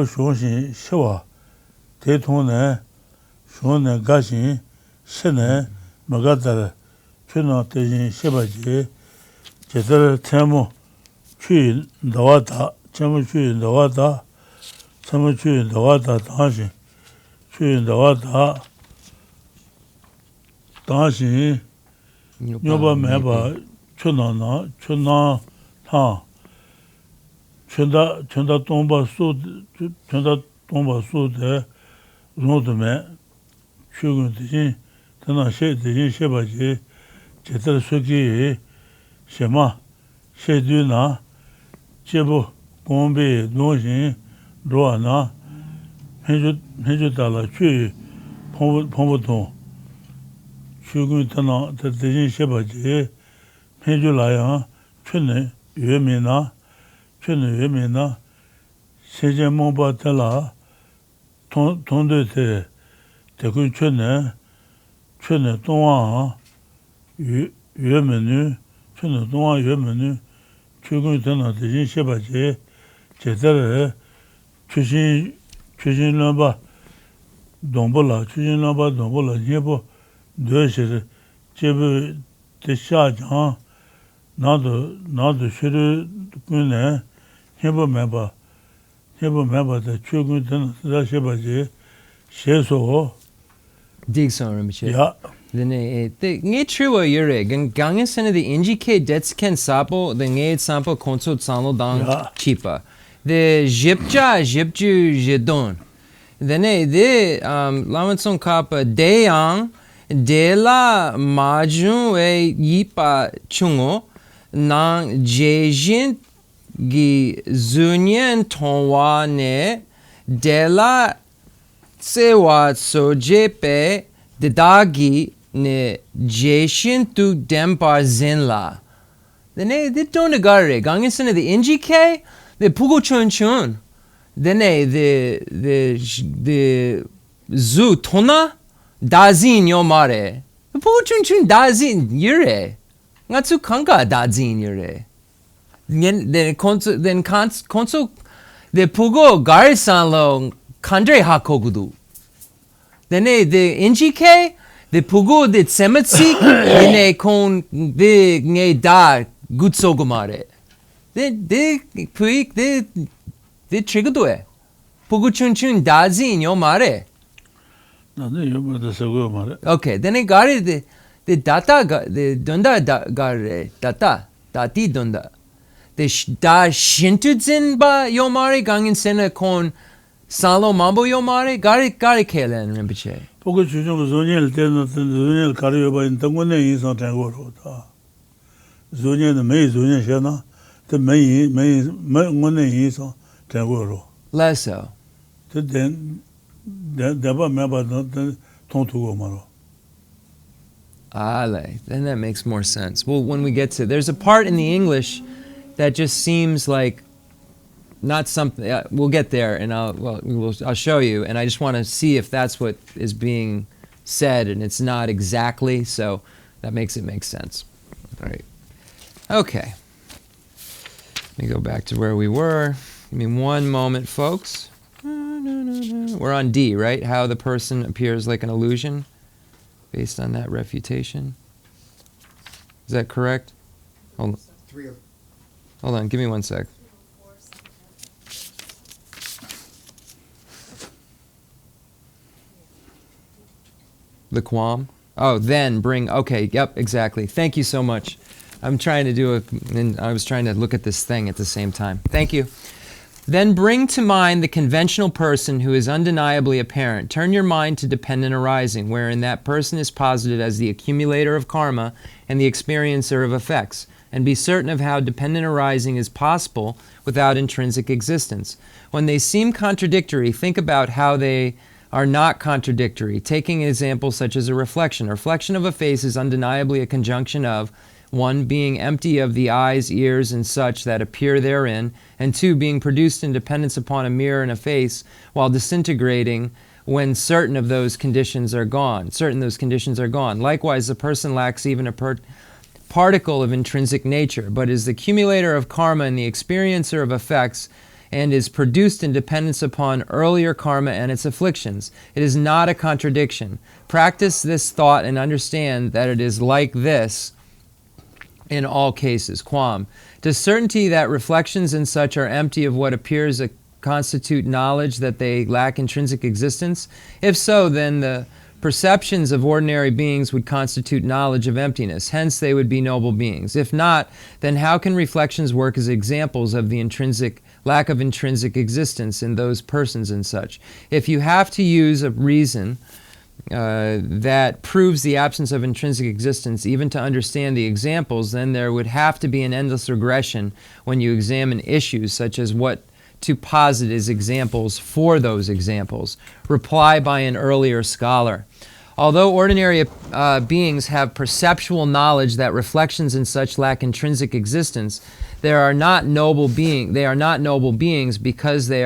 쇼신 시와 대통네 쇼네 가신 신네 마가다 추나 대신 세바지 제대로 템모去나왔다 첨부去나왔다 첨부去나왔다 다시去나왔다 다시 요바 매바 춘나나 타 춘다 동바수 춘다 로드메 추군 대신 더나 대신 셔바지 제대로 속이 셔마 셔두나 제부 공비 노신 로아나 해주달라 취 pomboton 추군 터나 대신 셔바지 해줄라야 춘네 유미나 세제 몽바텔라 돈도테 대군 춘네 동화 유메뉴 춘네 동화 유메뉴 추군 터나 대신 셔바지 제대로 추신나바 동볼라 예보 되시르 제부 대샤장 나도 쉬르 군에 해보 매바 추군 터나 다시바지 셰소 Digson Rinpoche. 야 Then nge triwa yure gangen sene the NGK detsken sapo the nge sampo konsot sano dang Yeah. chipa. The jipju jedon. Then the lamanson kapa deyang de la majun yipa chungo nang jejin gi zunyen tonwa ne de la sewa sojepe the dagi ne jeshin tu dempa zenla. Then they don't agare gangisene the NGK the pugo chun. Then the zu tona dazin yomare. The pugo chun dazin yure. Ngatsu kanka dazin yure. Then konso the pugo garisan lo kandre hakogudu. Then the NGK, the pugo the tsemetsik, then kon the nge da gutsogomare. De puik de chigudoe. Puguchunchun dazin yo mare. Okay, then it got it the data the dunda gare data dati dunda. The da shintudzin ba yomare gangin sena kon salo mambo yomare gare kelen Rinpoche. Poco chuchung zoniel ten zoniel karyoba in tangone in san tangoro ta. Zoniel the may zoniel shana the may ngone in san tangoro. Less so. Then deba meba tontugo maro. Then that makes more sense. Well, when we get to there's a part in the English that just seems like not something. We'll get there, and I'll show you. And I just want to see if that's what is being said, and it's not exactly. So that makes it make sense. All right. Okay. Let me go back to where we were. Give me one moment, folks. We're on D, right? How the person appears like an illusion, based on that refutation. Is that correct? Hold on, give me one sec. The qualm? Oh, then bring, okay, yep, exactly. Thank you so much. I'm trying to and I was trying to look at this thing at the same time. Thank you. Then bring to mind the conventional person who is undeniably apparent. Turn your mind to dependent arising, wherein that person is posited as the accumulator of karma and the experiencer of effects, and be certain of how dependent arising is possible without intrinsic existence. When they seem contradictory, think about how they are not contradictory. Taking an example such as a reflection. A reflection of a face is undeniably a conjunction of 1, being empty of the eyes, ears, and such that appear therein, and 2, being produced in dependence upon a mirror and a face, while disintegrating when certain of those conditions are gone. Likewise, the person lacks even a particle of intrinsic nature, but is the accumulator of karma and the experiencer of effects, and is produced in dependence upon earlier karma and its afflictions. It is not a contradiction. Practice this thought and understand that it is like this in all cases. Quam. Does certainty that reflections and such are empty of what appears to constitute knowledge that they lack intrinsic existence? If so, then the perceptions of ordinary beings would constitute knowledge of emptiness. Hence, they would be noble beings. If not, then how can reflections work as examples of the lack of intrinsic existence in those persons and such? If you have to use a reason that proves the absence of intrinsic existence, even to understand the examples, then there would have to be an endless regression when you examine issues such as what to posit as examples for those examples. Reply by an earlier scholar. Although ordinary beings have perceptual knowledge that reflections and such lack intrinsic existence, they are not noble beings because they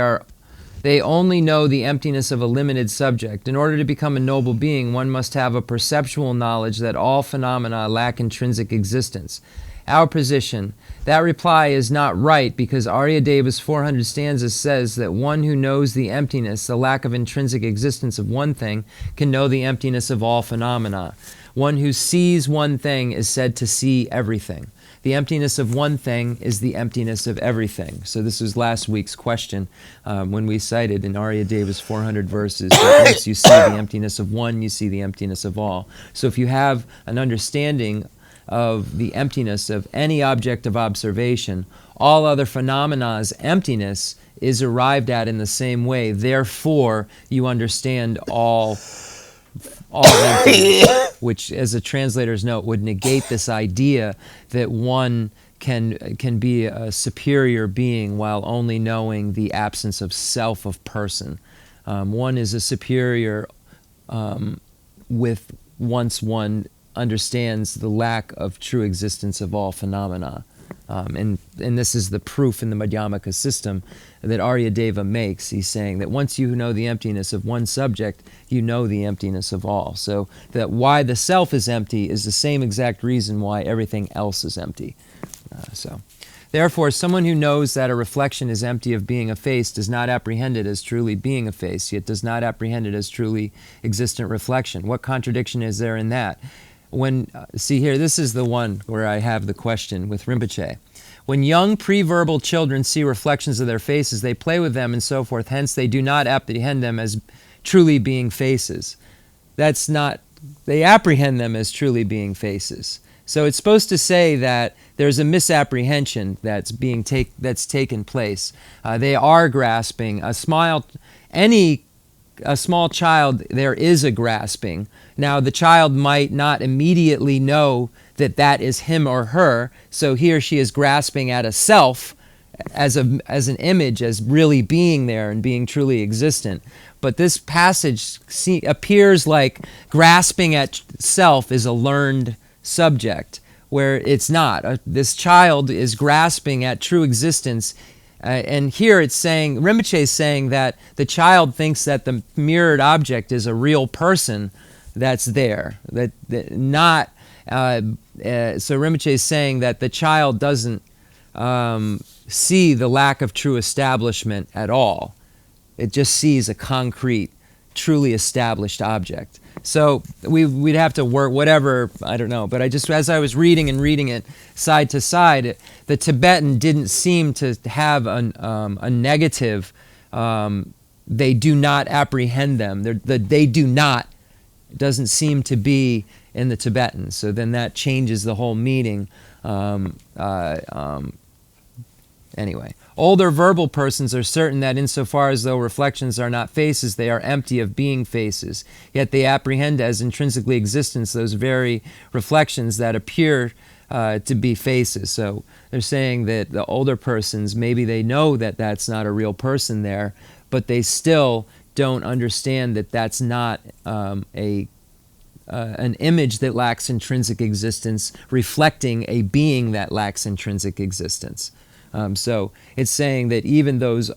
only know the emptiness of a limited subject. In order to become a noble being, one must have a perceptual knowledge that all phenomena lack intrinsic existence. Our position, that reply is not right because Aryadeva's 400 stanzas says that one who knows the emptiness, the lack of intrinsic existence of one thing, can know the emptiness of all phenomena. One who sees one thing is said to see everything. The emptiness of one thing is the emptiness of everything. So this was last week's question when we cited in Aryadeva's 400 verses that once you see the emptiness of one, you see the emptiness of all. So if you have an understanding of the emptiness of any object of observation, all other phenomena emptiness is arrived at in the same way. Therefore, you understand all emptiness, which, as a translator's note, would negate this idea that one can be a superior being while only knowing the absence of self of person. One is a superior with once one understands the lack of true existence of all phenomena. And this is the proof in the Madhyamaka system that Aryadeva makes. He's saying that once you know the emptiness of one subject, you know the emptiness of all. So that why the self is empty is the same exact reason why everything else is empty. Therefore, someone who knows that a reflection is empty of being a face does not apprehend it as truly being a face, yet does not apprehend it as truly existent reflection. What contradiction is there in that? see here, this is the one where I have the question with Rinpoche. When young pre-verbal children see reflections of their faces, they play with them and so forth. Hence, they do not apprehend them as truly being faces. That's not, they apprehend them as truly being faces. So it's supposed to say that there's a misapprehension that's taken place. They are grasping. A small child, there is a grasping. Now, the child might not immediately know that that is him or her, so he or she is grasping at a self as an image, as really being there and being truly existent. But this passage appears like grasping at self is a learned subject, where it's not. This child is grasping at true existence. And here it's saying, Rinpoche is saying that the child thinks that the mirrored object is a real person that's there. So Rinpoche is saying that the child doesn't see the lack of true establishment at all. It just sees a concrete, truly established object. So we'd have to work, whatever, I don't know, but as I was reading it side to side, the Tibetan didn't seem to have a negative, they do not apprehend them. They do not doesn't seem to be in the Tibetan. So then that changes the whole meaning. Anyway, older verbal persons are certain that insofar as though reflections are not faces, they are empty of being faces. Yet they apprehend as intrinsically existence those very reflections that appear to be faces. So they're saying that the older persons, maybe they know that that's not a real person there, but they still don't understand that that's not an image that lacks intrinsic existence, reflecting a being that lacks intrinsic existence. So it's saying that even those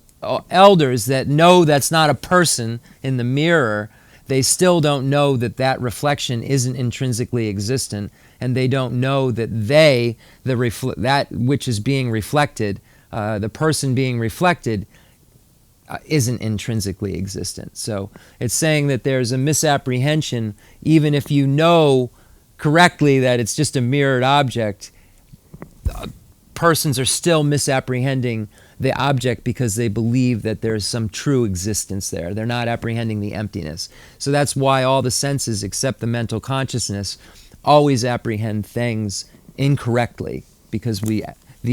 elders that know that's not a person in the mirror, they still don't know that that reflection isn't intrinsically existent, and they don't know that that which is being reflected, the person being reflected, isn't intrinsically existent. So it's saying that there's a misapprehension, even if you know correctly that it's just a mirrored object. Persons are still misapprehending the object because they believe that there's some true existence there. They're not apprehending the emptiness. So that's why all the senses, except the mental consciousness, always apprehend things incorrectly, because the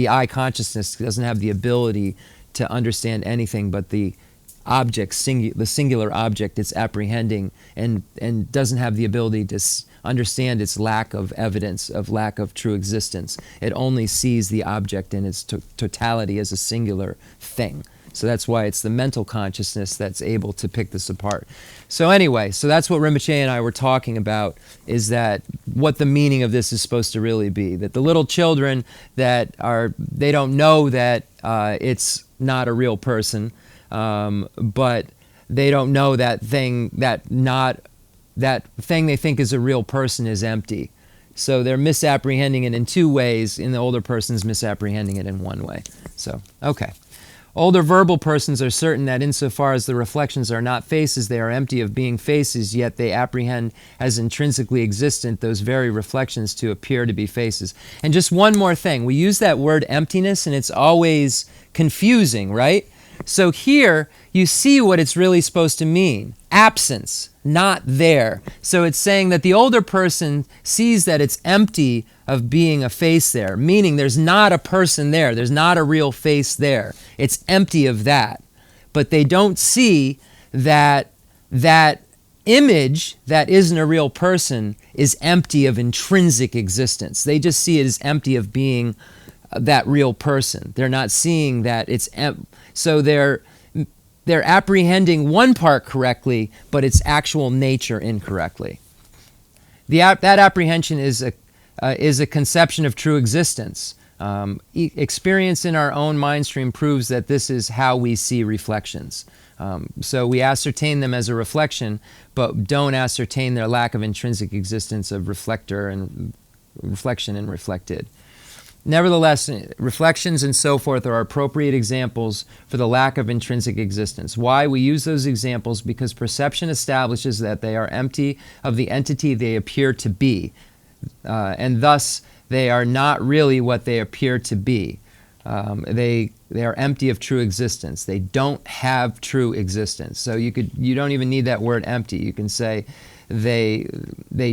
eye consciousness doesn't have the ability to understand anything but the object, the singular object it's apprehending, and doesn't have the ability to understand its lack of evidence, of lack of true existence. It only sees the object in its totality as a singular thing. So that's why it's the mental consciousness that's able to pick this apart. So anyway, so that's what Rinpoche and I were talking about, is that what the meaning of this is supposed to really be. That the little children they don't know that it's not a real person, but they don't know that thing they think is a real person is empty. So they're misapprehending it in two ways, and the older person's misapprehending it in one way. So, okay. Older verbal persons are certain that insofar as the reflections are not faces, they are empty of being faces, yet they apprehend as intrinsically existent those very reflections to appear to be faces. And just one more thing. We use that word emptiness, and it's always confusing, right? So here, you see what it's really supposed to mean. Absence, not there. So it's saying that the older person sees that it's empty of being a face there, meaning there's not a person there. There's not a real face there. It's empty of that. But they don't see that that image that isn't a real person is empty of intrinsic existence. They just see it as empty of being that real person. They're not seeing that it's so they're apprehending one part correctly, but its actual nature incorrectly. That apprehension is a conception of true existence. Experience in our own mind stream proves that this is how we see reflections. So we ascertain them as a reflection, but don't ascertain their lack of intrinsic existence of reflector and reflection and reflected. Nevertheless, reflections and so forth are appropriate examples for the lack of intrinsic existence. Why? We use those examples because perception establishes that they are empty of the entity they appear to be. and thus they are not really what they appear to be. They are empty of true existence. They don't have true existence. So you don't even need that word empty. You can say they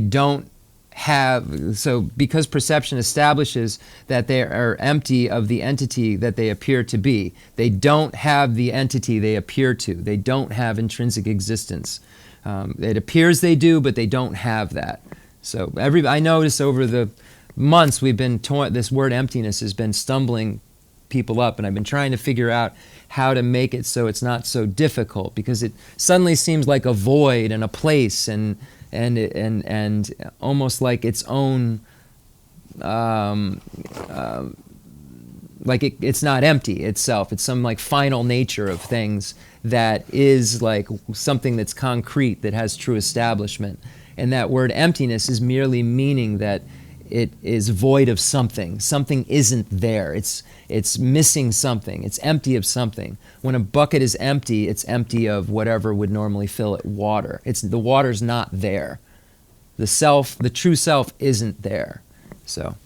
don't have, so because perception establishes that they are empty of the entity that they appear to be, they don't have the entity they appear to. They don't have intrinsic existence. It appears they do, but they don't have that. So I notice over the months we've been this word emptiness has been stumbling people up, and I've been trying to figure out how to make it so it's not so difficult, because it suddenly seems like a void and a place and almost like its own, like it's not empty itself. It's some like final nature of things that is like something that's concrete, that has true establishment. And that word emptiness is merely meaning that it is void of something. Something isn't there. It's missing something. It's empty of something. When a bucket is empty, it's empty of whatever would normally fill it, water. The water's not there. The true self isn't there. So,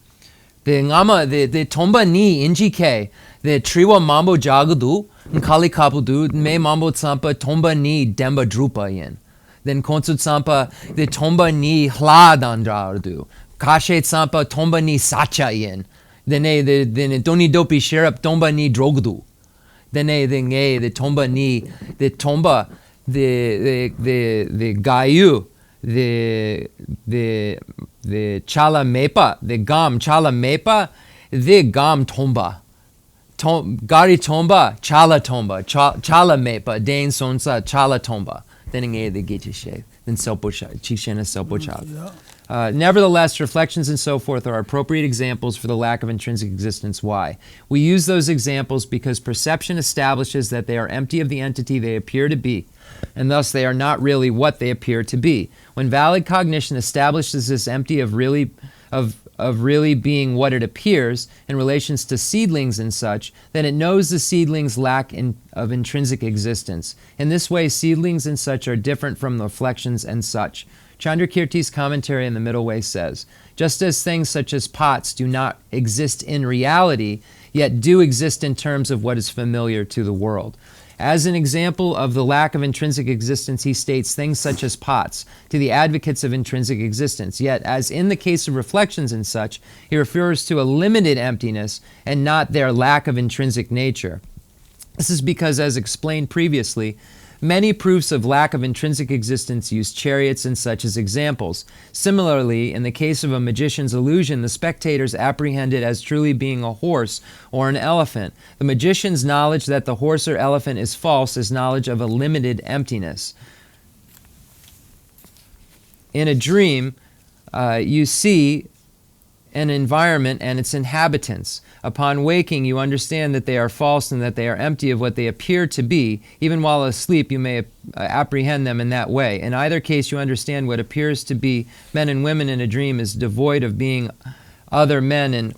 the ngama the tomba ni injike the triwa mambo jagadu nkali kapudu me mambo tsampa tomba ni demba drupa yin. Then konsu tsampa the tomba ni hladandradu. Kashe tsampa tomba ni sacha yin. Then doni dopi sherap tomba ni drogdu. Then the tomba ni the tomba the gayu the chala mepa the gam chala mepa the gam tomba. Gari tomba chala tomba chala mepa dain sonsa chala tomba. Then the Geshe then selpocha chishena selpocha. Nevertheless, reflections and so forth are appropriate examples for the lack of intrinsic existence. Why? We use those examples because perception establishes that they are empty of the entity they appear to be, and thus they are not really what they appear to be. When valid cognition establishes this empty of really being what it appears in relations to seedlings and such, then it knows the seedlings lack of intrinsic existence. In this way, seedlings and such are different from the reflections and such. Chandrakirti's commentary in the Middle Way says, just as things such as pots do not exist in reality, yet do exist in terms of what is familiar to the world. As an example of the lack of intrinsic existence, he states things such as pots to the advocates of intrinsic existence. Yet, as in the case of reflections and such, he refers to a limited emptiness and not their lack of intrinsic nature. This is because, as explained previously, many proofs of lack of intrinsic existence use chariots and such as examples. Similarly, in the case of a magician's illusion, the spectators apprehend it as truly being a horse or an elephant. The magician's knowledge that the horse or elephant is false is knowledge of a limited emptiness. In a dream, you see an environment and its inhabitants. Upon waking, you understand that they are false and that they are empty of what they appear to be. Even while asleep, you may apprehend them in that way. In either case, you understand what appears to be men and women in a dream is devoid of being other men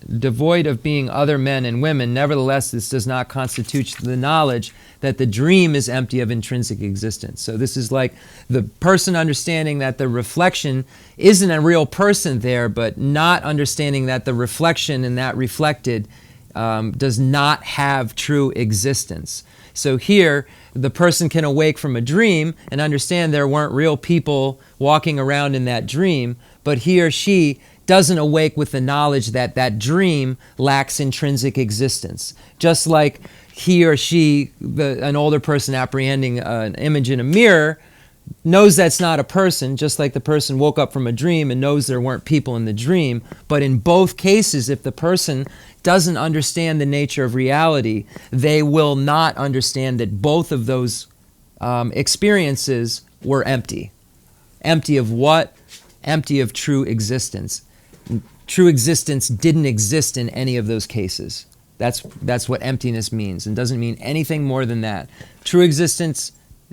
and women. Nevertheless, this does not constitute the knowledge that the dream is empty of intrinsic existence. So this is like the person understanding that the reflection isn't a real person there, but not understanding that the reflection and that reflected does not have true existence. So here, the person can awake from a dream and understand there weren't real people walking around in that dream, but he or she doesn't awake with the knowledge that that dream lacks intrinsic existence. Just like he or she, an older person apprehending an image in a mirror, knows that's not a person, just like the person woke up from a dream and knows there weren't people in the dream. But in both cases, if the person doesn't understand the nature of reality, they will not understand that both of those experiences were empty. Empty of what? Empty of true existence. True existence didn't exist in any of those cases. That's what emptiness means, and doesn't mean anything more than that. True existence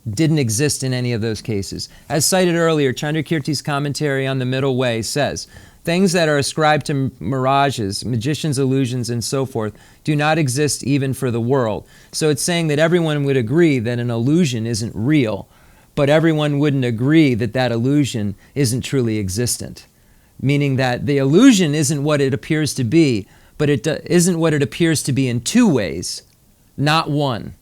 didn't exist in any of those cases. As cited earlier, Chandrakirti's commentary on the Middle Way says, things that are ascribed to mirages, magicians' illusions, and so forth, do not exist even for the world. So it's saying that everyone would agree that an illusion isn't real, but everyone wouldn't agree that that illusion isn't truly existent. meaning that the illusion isn't what it appears to be, but it isn't what it appears to be in two ways, not one.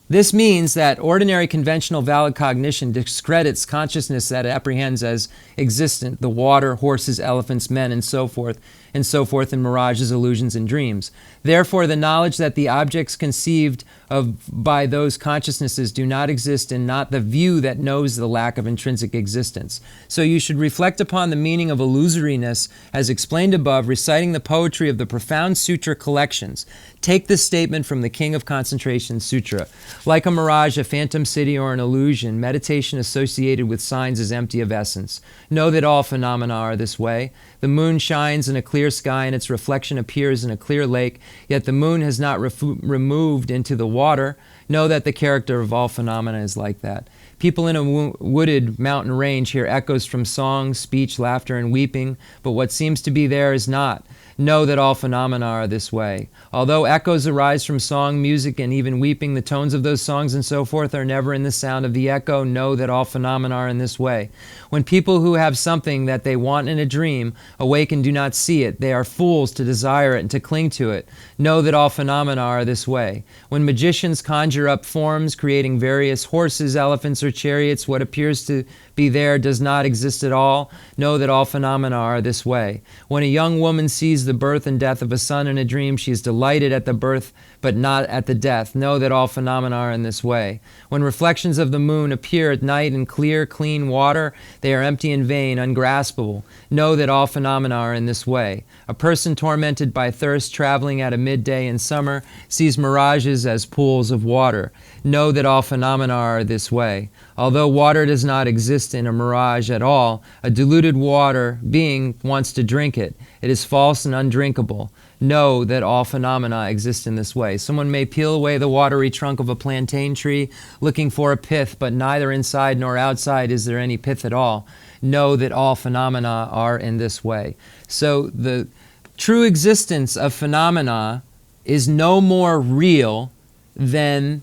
This means that ordinary conventional valid cognition discredits consciousness that apprehends as existent the water, horses, elephants, men, and so forth in mirages, illusions, and dreams. Therefore, the knowledge that the objects conceived of by those consciousnesses do not exist, and not the view that knows the lack of intrinsic existence. So you should reflect upon the meaning of illusoriness as explained above, reciting the poetry of the profound sutra collections. Take this statement from the King of Concentration Sutra. Like a mirage, a phantom city, or an illusion, meditation associated with signs is empty of essence. Know that all phenomena are this way. The moon shines in a clear sky and its reflection appears in a clear lake, yet the moon has not removed into the water. Know that the character of all phenomena is like that. People in a wooded mountain range hear echoes from song, speech, laughter, and weeping, but what seems to be there is not. Know that all phenomena are this way. Although echoes arise from song, music, and even weeping, the tones of those songs and so forth are never in the sound of the echo. Know that all phenomena are in this way. When people who have something that they want in a dream awake and do not see it, they are fools to desire it and to cling to it. Know that all phenomena are this way. When magicians conjure up forms, creating various horses, elephants, or chariots, what appears to be there does not exist at all. Know that all phenomena are this way. When a young woman sees the birth and death of a son in a dream, she is delighted at the birth but not at the death. Know that all phenomena are in this way. When reflections of the moon appear at night in clear, clean water, they are empty and vain, ungraspable. Know that all phenomena are in this way. A person tormented by thirst traveling at a midday in summer sees mirages as pools of water. Know that all phenomena are this way. Although water does not exist in a mirage at all, a diluted water being wants to drink it. It is false and undrinkable. Know that all phenomena exist in this way. Someone may peel away the watery trunk of a plantain tree looking for a pith, but neither inside nor outside is there any pith at all. Know that all phenomena are in this way. So the true existence of phenomena is no more real than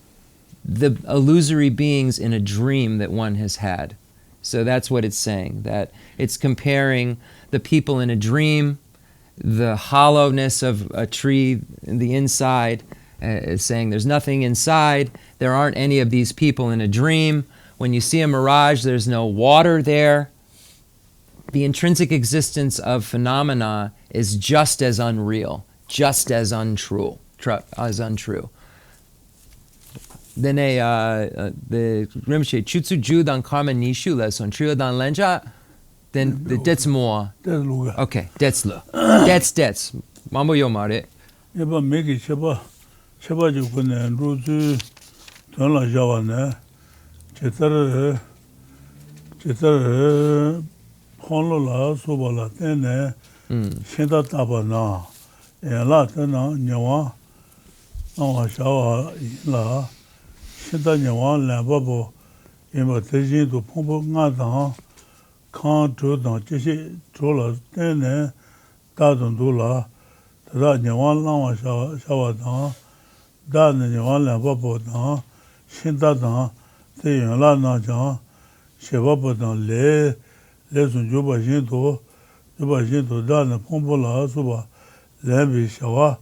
the illusory beings in a dream that one has had. So that's what it's saying, that it's comparing the people in a dream, the hollowness of a tree in the inside, is saying there's nothing inside, there aren't any of these people in a dream. When you see a mirage, there's no water there. The intrinsic existence of phenomena is just as unreal, just as untrue. Then the Rinpoche chutsu ju dan karma nishu la son trio dan lenja. Then that's more. Okay, that's lo. That's. Mambo yo mare. Yeba megi cheba ju kune ruzu don la jawa ne. Chetar phonlo la soba la tene. Shenda taba na. La tena nyawa na shawa la. Shenda nyawa la babo yeba tejin to pompo ngata. Kan to dan Geshe Lharampa tene da don do la da nyawan Lama shawa da nyawan la babo dan shin da dan te yan la na jan she babo dan le sun jo ba jin to da na pombo la so ba le bi shawa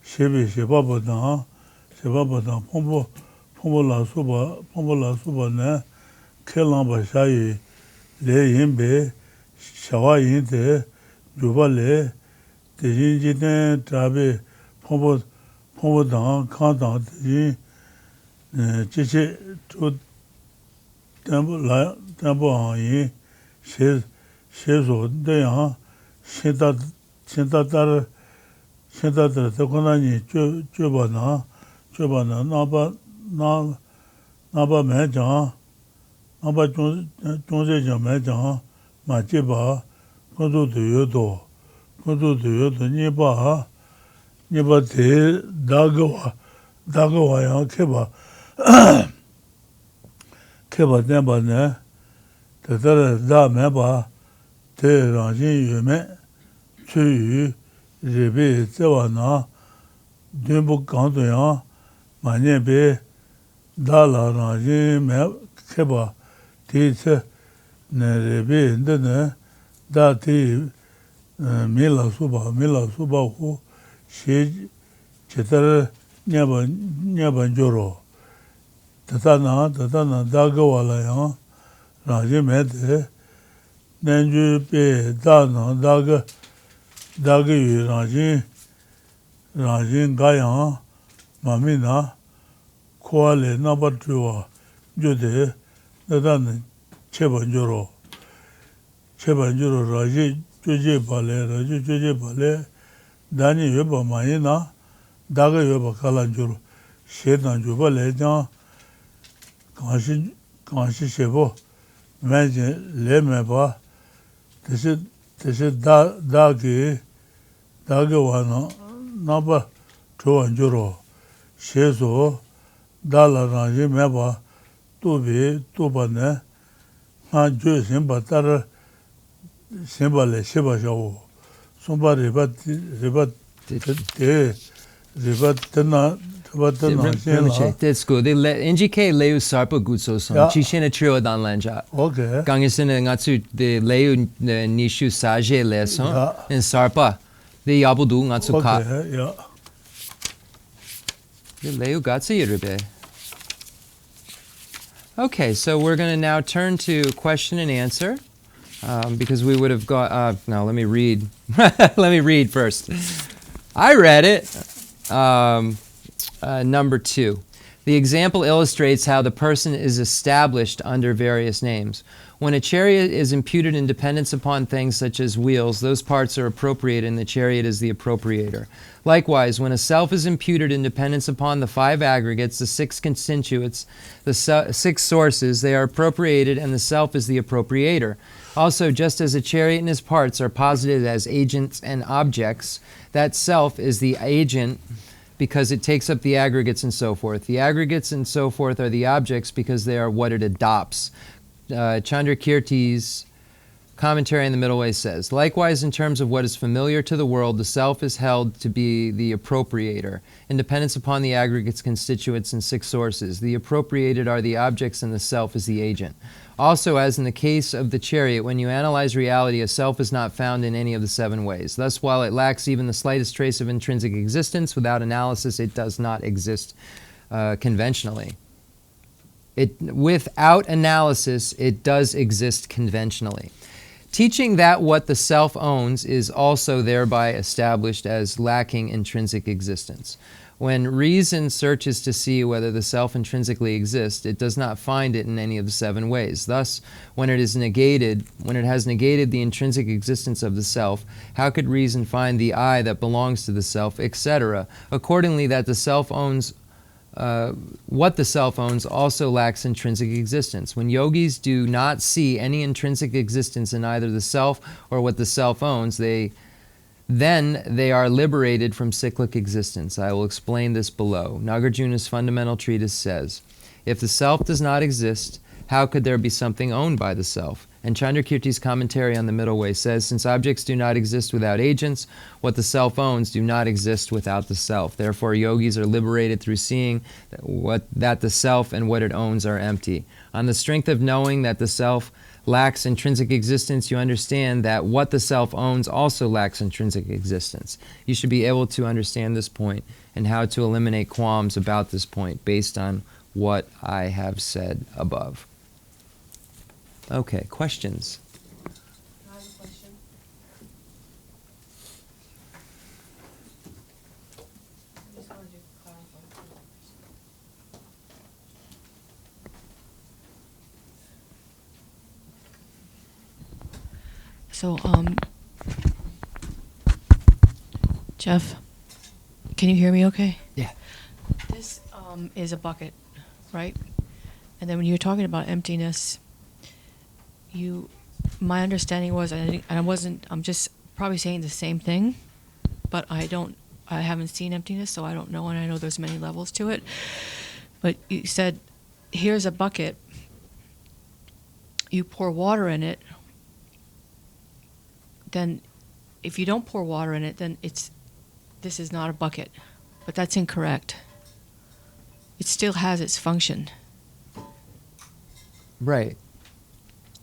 she babo dan pombo la so ba ne kelan ba shayi le yinbe shawa yinte juba le tejin jiten trabe pombo dan kan dan tejin cheche to tempo yin she so de yan shenta tar te kona ni juba na na ba me jan Aba chonse jame jang ma cheba kondo de yodo nyeba te dagawa yang keba tenpa ne te tere da meba te rangshin yume chu yu rebe tsewa na dunbu kanto yang ma nyebe da la rangshin keba Tse ne rebe ne dati mila suba hu she chetar nyaban joro tatana daga wala yang raji mede nenju pe dana daga yu raji gaya mamina koale nabatruwa jude tatana cheban joro raji juje bale dani yoba mayina daga yoba kalan joro shedan juba le jan kanshi shebo menje le meba tese dagi wana naba chuan joro shezo dala ranji meba tuba ne nga jo simba tara simba le sheba shawo sumba riba tena That's good. NGK Leu Sarpa Gutso Son. Chishina Trio Dan Lanja. Okay. Gangisin Ngatsu de Leu Nishu Saje Leson and Sarpa. The Yabudu Ngatsu Ka. Okay, yeah. The Leu Gatsi Yirbe. Okay, so we're going to now turn to question and answer. Because we would have got, no, let me read. Let me read first. I read it. Number 2. The example illustrates how the person is established under various names. When a chariot is imputed in dependence upon things such as wheels, those parts are appropriated and the chariot is the appropriator. Likewise, when a self is imputed in dependence upon the 5 aggregates, the 6 constituents, the 6 sources, they are appropriated and the self is the appropriator. Also, just as a chariot and his parts are posited as agents and objects, that self is the agent because it takes up the aggregates and so forth. The aggregates and so forth are the objects because they are what it adopts. Chandrakirti's commentary in the Middle Way says, likewise, in terms of what is familiar to the world, the self is held to be the appropriator, in dependence upon the aggregates, constituents, and 6 sources. The appropriated are the objects and the self is the agent. Also, as in the case of the chariot, when you analyze reality, a self is not found in any of the 7 ways. Thus, while it lacks even the slightest trace of intrinsic existence, without analysis, it does not exist conventionally. Without analysis, it does exist conventionally. Teaching that what the self owns is also thereby established as lacking intrinsic existence. When reason searches to see whether the self intrinsically exists, it does not find it in any of the 7 ways. Thus, when it has negated the intrinsic existence of the self, how could reason find the I that belongs to the self, etc.? Accordingly, that the self owns what the self owns also lacks intrinsic existence. When yogis do not see any intrinsic existence in either the self or what the self owns, then they are liberated from cyclic existence. I will explain this below. Nagarjuna's fundamental treatise says, if the self does not exist, how could there be something owned by the self? And Chandrakirti's commentary on the Middle Way says, since objects do not exist without agents, what the self owns do not exist without the self. Therefore, yogis are liberated through seeing that the self and what it owns are empty. On the strength of knowing that the self lacks intrinsic existence, you understand that what the self owns also lacks intrinsic existence. You should be able to understand this point and how to eliminate qualms about this point based on what I have said above. Okay, questions? I have a question. I just wanted to clarify. So, Jeff, can you hear me okay? Yeah. This is a bucket, right? And then when you're talking about emptiness, my understanding was, I'm just probably saying the same thing, but I haven't seen emptiness, so I don't know, and I know there's many levels to it. But you said, here's a bucket, you pour water in it, then if you don't pour water in it, then this is not a bucket. But that's incorrect. It still has its function. Right.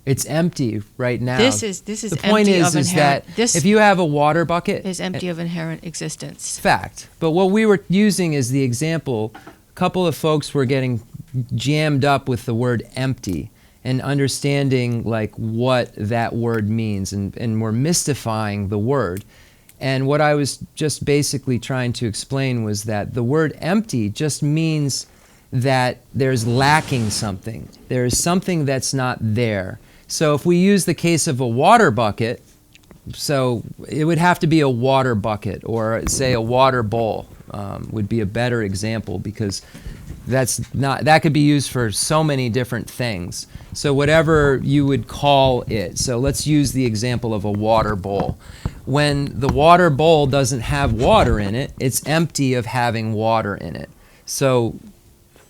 It's empty right now. This is the point empty is of inherent. that This if you have a water bucket, is empty of inherent existence. fact. But what we were using as the example, a couple of folks were getting jammed up with the word empty and understanding like what that word means, and we're mystifying the word. And what I was just basically trying to explain was that the word empty just means that there's lacking something. There is something that's not there. So if we use the case of a water bucket, so it would have to be a water bucket, or say a water bowl would be a better example, because that could be used for so many different things. So whatever you would call it. So let's use the example of a water bowl. When the water bowl doesn't have water in it, it's empty of having water in it. So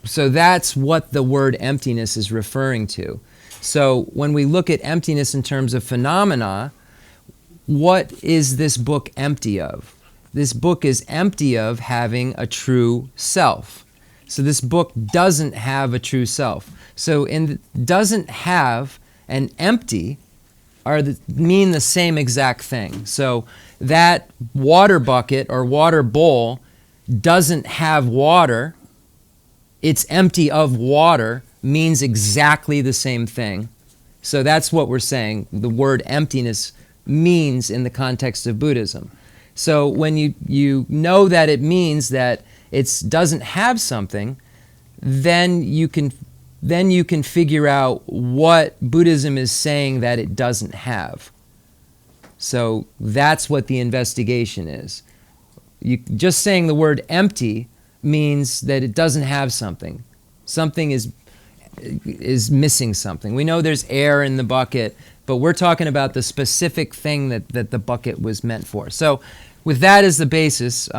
that's what the word emptiness is referring to. So when we look at emptiness in terms of phenomena, what is this book empty of? This book is empty of having a true self. So this book doesn't have a true self. So doesn't have and empty mean the same exact thing. So that water bucket or water bowl doesn't have water, it's empty of water, means exactly the same thing. So that's what we're saying the word emptiness means in the context of Buddhism. So when you know that it means that it doesn't have something, then you can figure out what Buddhism is saying that it doesn't have. So that's what the investigation is. Just saying the word empty means that it doesn't have something. Something is missing something. We know there's air in the bucket, but we're talking about the specific thing that the bucket was meant for. So with that as the basis,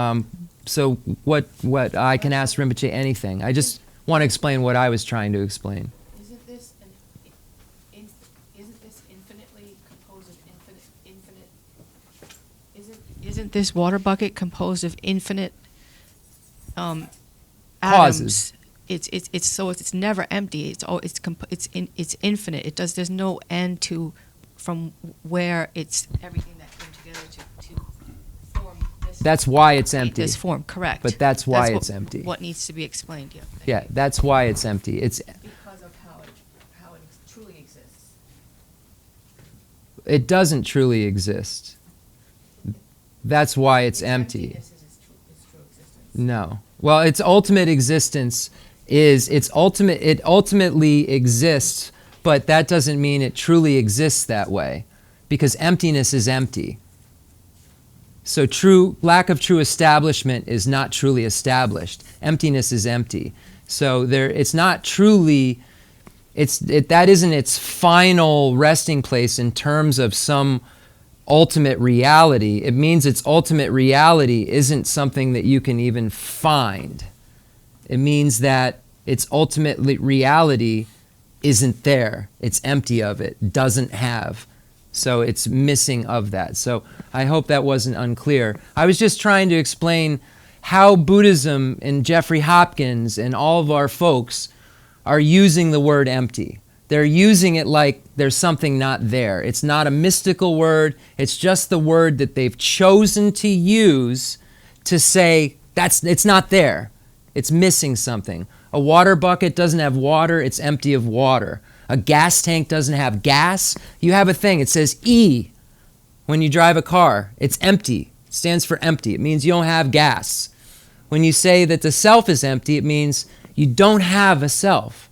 so what I can ask Rinpoche anything. I just want to explain what I was trying to explain. Isn't this infinitely composed of infinite? Isn't this water bucket composed of infinite atoms? Causes. It's never empty. It's infinite. There's no end to from where it's everything that came together to form this. That's why it's empty. This form, correct. But that's why it's empty. What needs to be explained? Yeah. Yeah, that's why it's empty. It's because of how it truly exists. It doesn't truly exist. That's why it's empty. Emptiness is its true existence. No. Well, its ultimate existence is it ultimately exists, but that doesn't mean it truly exists that way, because emptiness is empty. So lack of true establishment is not truly established. Emptiness is empty. So it's not truly, that isn't its final resting place in terms of some ultimate reality. It means its ultimate reality isn't something that you can even find. It means that its ultimate reality isn't there. It's empty of it, doesn't have. So it's missing of that. So I hope that wasn't unclear. I was just trying to explain how Buddhism and Jeffrey Hopkins and all of our folks are using the word empty. They're using it like there's something not there. It's not a mystical word. It's just the word that they've chosen to use to say it's not there. It's missing something. A water bucket doesn't have water. It's empty of water. A gas tank doesn't have gas. You have a thing. It says E when you drive a car. It's empty. It stands for empty. It means you don't have gas. When you say that the self is empty, it means you don't have a self.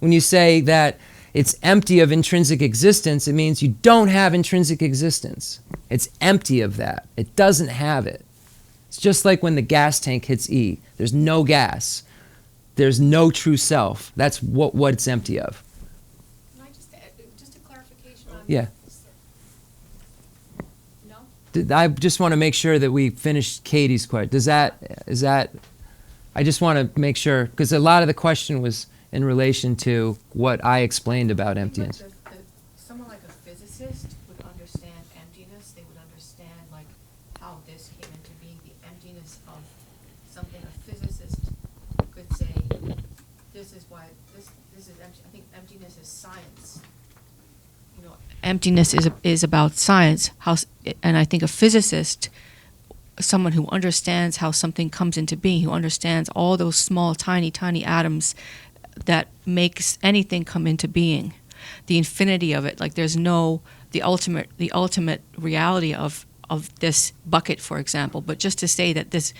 When you say that it's empty of intrinsic existence, it means you don't have intrinsic existence. It's empty of that. It doesn't have it. It's just like when the gas tank hits E. There's no gas. There's no true self. That's what it's empty of. Can I just a clarification on Yeah. No? I just want to make sure that we finish Katie's question. Is that, I just want to make sure, because a lot of the question was in relation to what I explained about emptiness. Someone like a physicist would understand emptiness. They would understand like how this came into being, the emptiness of something. A physicist could say this is why this is empty. I think emptiness is science. You know, emptiness is about science. And I think a physicist, someone who understands how something comes into being, who understands all those small, tiny, tiny atoms that makes anything come into being, the infinity of it. Like there's no the ultimate reality of this bucket, for example. But just to say that this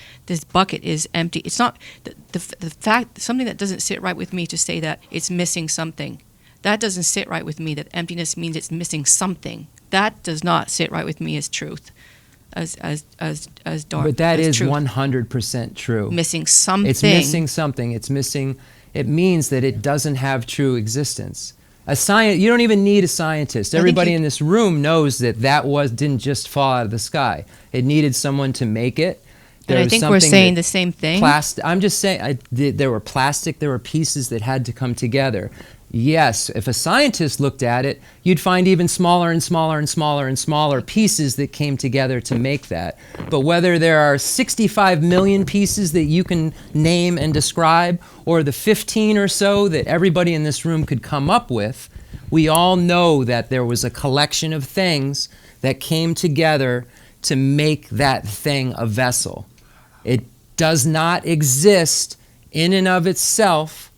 bucket is empty, it's not the fact, something that doesn't sit right with me, to say that it's missing something. That doesn't sit right with me. That emptiness means it's missing something. That does not sit right with me as truth, as dark. But that is truth. 100% true. Missing something. It's missing something. It's missing. It means that it doesn't have true existence. You don't even need a scientist. Everybody in this room knows that didn't just fall out of the sky. It needed someone to make it. And I think we're saying the same thing. I'm just saying, there were pieces that had to come together. Yes, if a scientist looked at it, you'd find even smaller and smaller and smaller and smaller pieces that came together to make that. But whether there are 65 million pieces that you can name and describe, or the 15 or so that everybody in this room could come up with, we all know that there was a collection of things that came together to make that thing a vessel. It does not exist in and of itself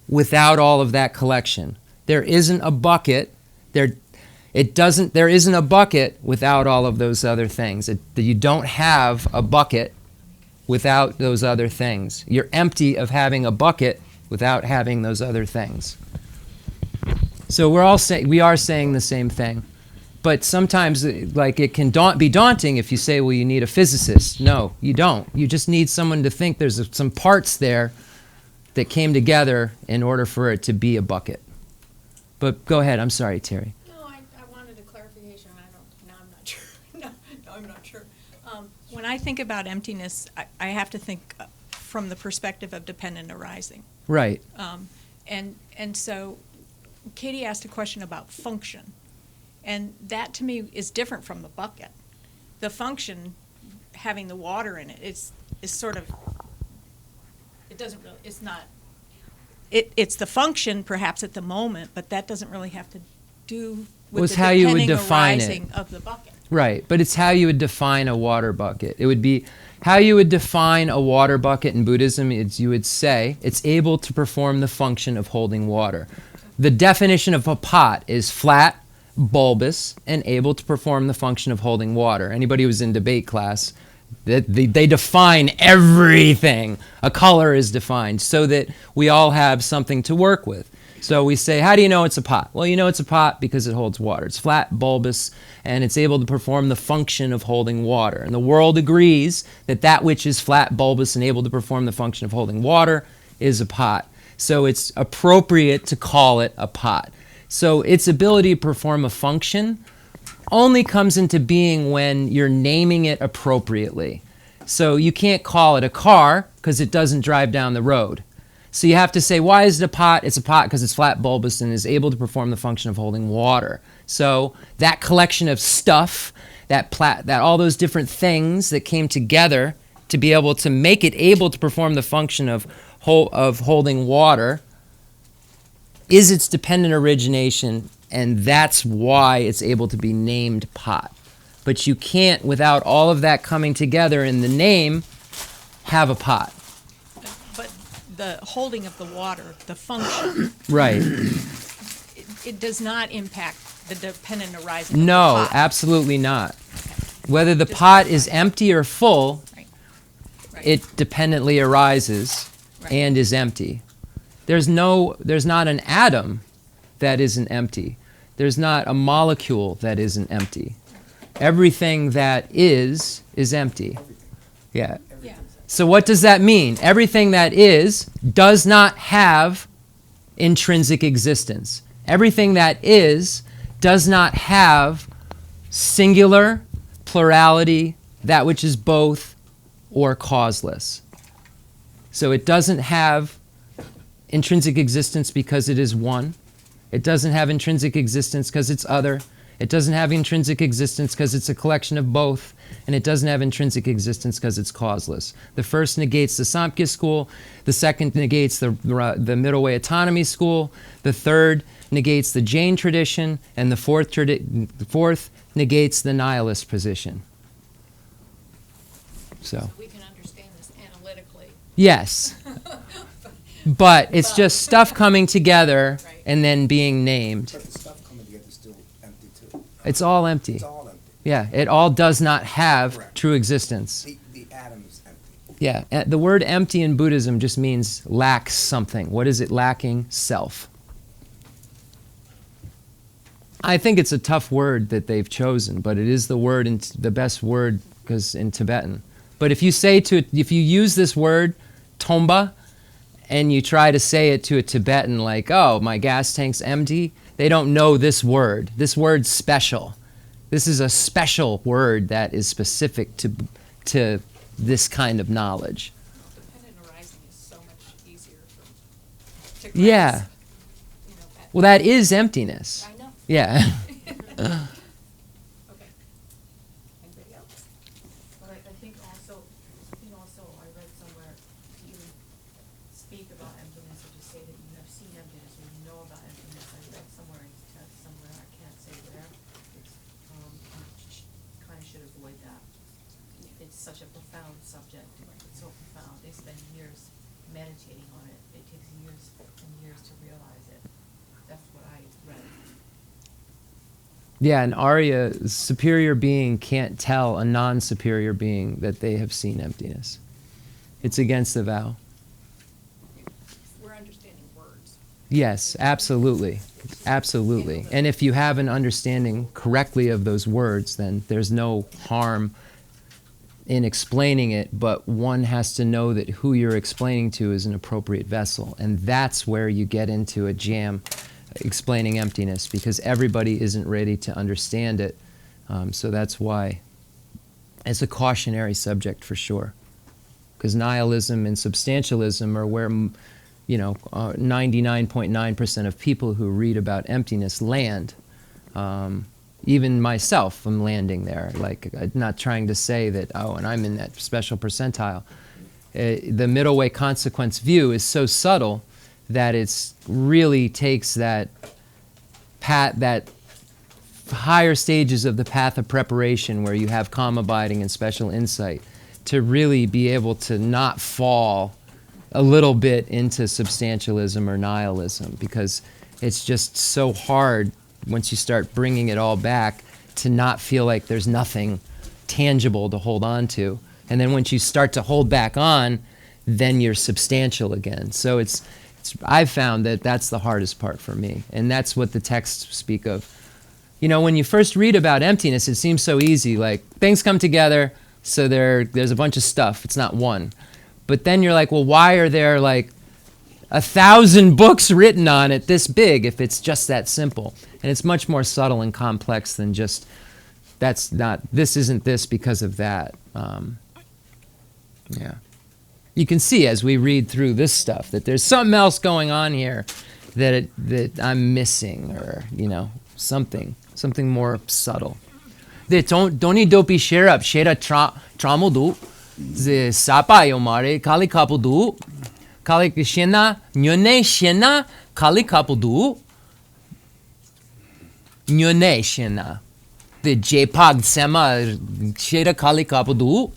without all of that collection. There isn't a bucket. There isn't a bucket without all of those other things. You don't have a bucket without those other things. You're empty of having a bucket without having those other things. So we are saying the same thing. But sometimes, it can be daunting if you say, well, you need a physicist. No, you don't. You just need someone to think there's some parts there that came together in order for it to be a bucket. But go ahead. I'm sorry, Terry. No, I wanted a clarification. I'm not sure. No, I'm not sure. When I think about emptiness, I have to think from the perspective of dependent arising. Right. And so Katie asked a question about function. And that to me is different from the bucket. The function, having the water in it, is sort of, it doesn't really, it's not, it's the function perhaps at the moment, but that doesn't really have to do with the how you would depending define arising it. Of the bucket. Right, but it's how you would define a water bucket. It would be how you would define a water bucket in Buddhism. You would say it's able to perform the function of holding water. The definition of a pot is flat, bulbous, and able to perform the function of holding water. Anybody who's in debate class, they define everything. A color is defined so that we all have something to work with. So we say, how do you know it's a pot? Well, you know it's a pot because it holds water. It's flat, bulbous, and it's able to perform the function of holding water. And the world agrees that which is flat, bulbous, and able to perform the function of holding water is a pot. So it's appropriate to call it a pot. So its ability to perform a function only comes into being when you're naming it appropriately. So you can't call it a car because it doesn't drive down the road. So you have to say, why is it a pot? It's a pot because it's flat, bulbous, and is able to perform the function of holding water. So that collection of stuff, that all those different things that came together to be able to make it able to perform the function of holding water is its dependent origination, and that's why it's able to be named pot. But you can't, without all of that coming together in the name, have a pot. But the holding of the water, the function, Right. it does not impact the dependent arising No, of the pot. absolutely not. Whether the pot is empty or full, Right. it dependently arises Right. and is empty. There's not an atom that isn't empty. There's not a molecule that isn't empty. Everything that is empty. Yeah. Yeah. So what does that mean? Everything that is does not have intrinsic existence. Everything that is does not have singular, plurality, that which is both, or causeless. So it doesn't have intrinsic existence because it is one. It doesn't have intrinsic existence because it's other. It doesn't have intrinsic existence because it's a collection of both, and it doesn't have intrinsic existence because it's causeless. The first negates the Samkhya school, the second negates the middle way autonomy school, the third negates the Jain tradition, and the fourth negates the nihilist position. So we can understand this analytically. yes. But it's just stuff coming together and then being named. But the stuff coming together is still empty too. It's all empty. It's all empty. Yeah, it all does not have Correct. true existence. The atom is empty. Yeah, the word empty in Buddhism just means lacks something. What is it lacking? Self. I think it's a tough word that they've chosen, but it is the word, the best word, because in Tibetan. But if you use this word, tomba, and you try to say it to a Tibetan like, oh, my gas tank's empty, they don't know this word. This word's special. This is a special word that is specific to this kind of knowledge. Dependent arising is so much easier to grasp. Yeah. You know, Well, that is emptiness. I know. Yeah. Okay. Anybody else? But I think also I read somewhere to even speak about emptiness or to say that you have seen emptiness or you know about emptiness. I read somewhere in text somewhere, I can't say where. It's kind of should avoid that. It's such a profound subject. It's so profound. They spend years meditating on it. It takes years and years to realize it. That's what I read. Yeah, an Arya superior being can't tell a non-superior being that they have seen emptiness. It's against the vow. We're understanding words. Yes, absolutely. Absolutely. And if you have an understanding correctly of those words, then there's no harm in explaining it, but one has to know that who you're explaining to is an appropriate vessel. And that's where you get into a jam explaining emptiness, because everybody isn't ready to understand it. So that's why it's a cautionary subject for sure. Because nihilism and substantialism are where 99.9% of people who read about emptiness land. Even myself, I'm landing there. Like, I'm not trying to say that, oh, and I'm in that special percentile. The middle way consequence view is so subtle that it's really takes that higher stages of the path of preparation where you have calm abiding and special insight to really be able to not fall a little bit into substantialism or nihilism, because it's just so hard once you start bringing it all back to not feel like there's nothing tangible to hold on to. And then once you start to hold back on, then you're substantial again. So I've found that that's the hardest part for me. And that's what the texts speak of. You know, when you first read about emptiness, it seems so easy. Like, things come together, so there's a bunch of stuff. It's not one. But then you're like, well, why are there like 1,000 books written on it this big if it's just that simple? And it's much more subtle and complex than just, this isn't this because of that. Yeah. You can see as we read through this stuff that there's something else going on here that I'm missing, or, something more subtle. The Tony Dopi Sherab Shera Tramodu, the Sapa Yomare, Kali Kapudu, Kali Shena, Nyone Shena, Kali Kapudu, Nyone Shena, the Jpag Sema Shera Kali Kapudu,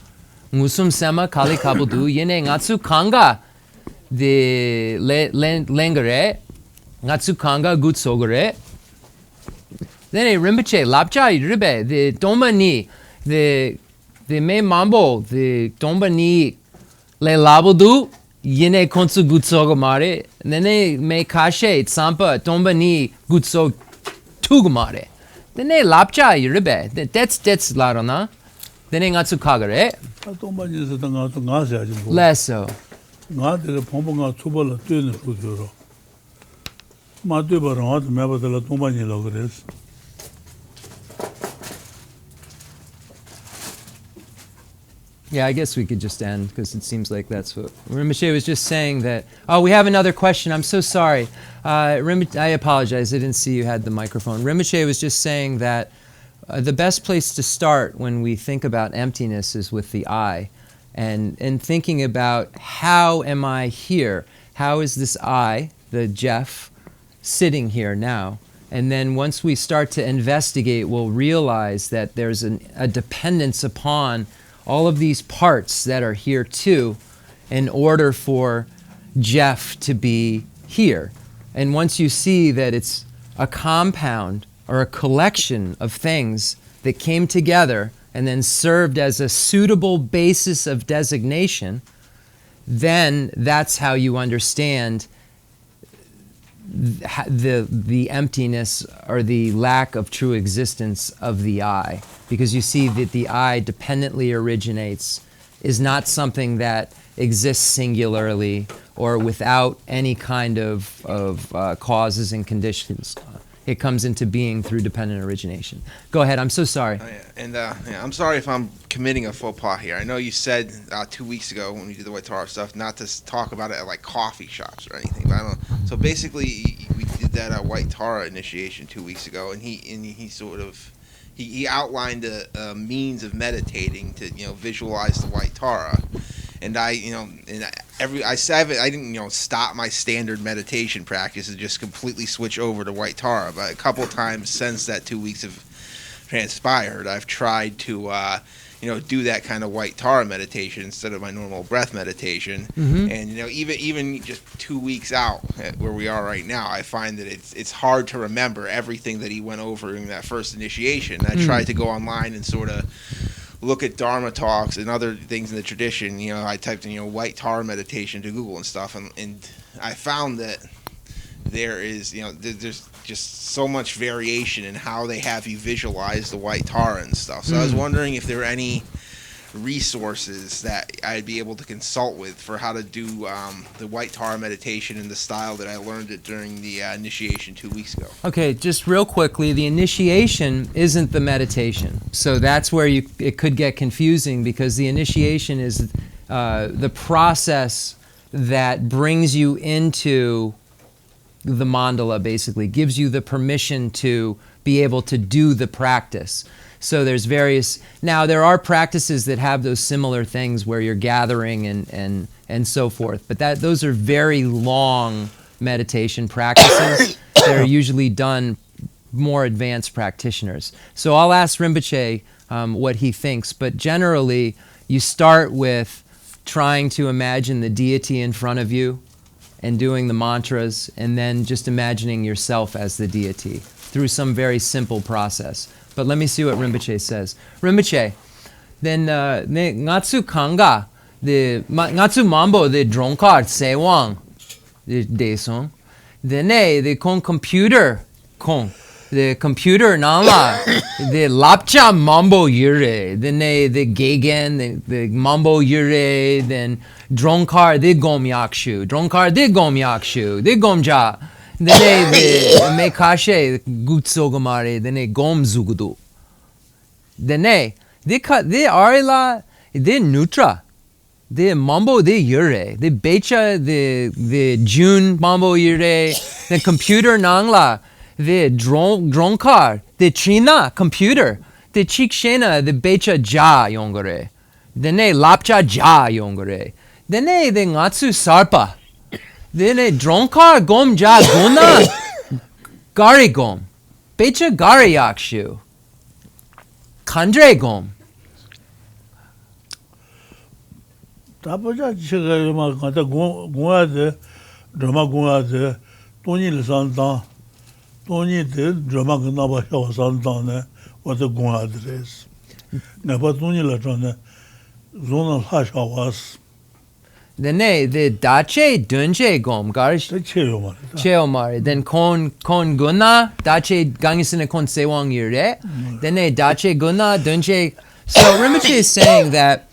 Musum Sema Kali Kapudu, Yene Ngatsu Kanga, the Lengare, Ngatsu Kanga Gutsogare. Then a Rinpoche, Lapcha Ribe, the Tomba Ni, the Me Mambo, the Tomba Ni, Le Labodu, Yene Konsu Gutsogomare, then they Me Kashe, Tsampa, Tomba Ni, Gutsog Tugomare. Then they Lapcha Ribe, that's Larona. Then they Ngatsu Kagare. Less so. Yeah, I guess we could just end because it seems like that's what Rinpoche was just saying that. Oh, we have another question. I'm so sorry. I apologize. I didn't see you had the microphone. Rinpoche was just saying that the best place to start when we think about emptiness is with the I, and thinking about how am I here? How is this I, the Jeff, sitting here now? And then once we start to investigate, we'll realize that there's a dependence upon all of these parts that are here too, in order for Jeff to be here. And once you see that it's a compound or a collection of things that came together and then served as a suitable basis of designation, then that's how you understand the emptiness or the lack of true existence of the I, because you see that the I dependently originates, is not something that exists singularly or without any kind of causes and conditions. It comes into being through dependent origination. Go ahead, I'm so sorry. Oh, yeah. And I'm sorry if I'm committing a faux pas here. I know you said 2 weeks ago when we did the White Tara stuff not to talk about it at like coffee shops or anything. But I don't know. So basically, we did that White Tara initiation 2 weeks ago, and he sort of he outlined a means of meditating to visualize the White Tara. And I didn't stop my standard meditation practice and just completely switch over to White Tara. But a couple times since that 2 weeks have transpired, I've tried to do that kind of White Tara meditation instead of my normal breath meditation. Mm-hmm. And even just 2 weeks out where we are right now, I find that it's hard to remember everything that he went over in that first initiation. I tried to go online and sort of look at Dharma talks and other things in the tradition. I typed in White Tara meditation to Google and stuff, and I found that there is there's just so much variation in how they have you visualize the White Tara and stuff. So I was wondering if there were any resources that I'd be able to consult with for how to do the White Tara meditation in the style that I learned it during the initiation 2 weeks ago. Okay, just real quickly, the initiation isn't the meditation. So that's where it could get confusing, because the initiation is the process that brings you into the mandala, basically, gives you the permission to be able to do the practice. So there's various, now there are practices that have those similar things where you're gathering and so forth, but those are very long meditation practices. They're usually done more advanced practitioners. So I'll ask Rinpoche what he thinks, but generally you start with trying to imagine the deity in front of you and doing the mantras, and then just imagining yourself as the deity through some very simple process. But let me see what Rinpoche says. Rinpoche, then ngatsu kanga, the ngatsu mambo the dronkar sewang, the desong, then the con computer con. The computer nala, the lapcha mambo yure, then the gegen, the mambo yure, then dronkar the gom yakshu, dronkar the gom yakshu, the gomja, then the mekashe gutsogomare, then the gom zugudu. Then the arila, the nutra, the mambo the yure, the becha, the June mambo yure, the computer nangla. The dronkar, the trina computer, the chikshena, the becha ja yongore, the ne lapcha ja yongore, the ne the ngatsu sarpa, the ne dronkar gom ja guna, gari gom, becha gari yakshu, kandre gom. Tapaja chiga yama kanta gunga de, drama gunga de, toni lisan Tony did drama Naba was on down what the Gun address. Never Tony Latrona Zona Hash was. The ne the dache dunje gom garish The cheomari. Then kon guna dache gangisine kon sewang yure. Then ne dache guna dunje. So Rinpoche is saying that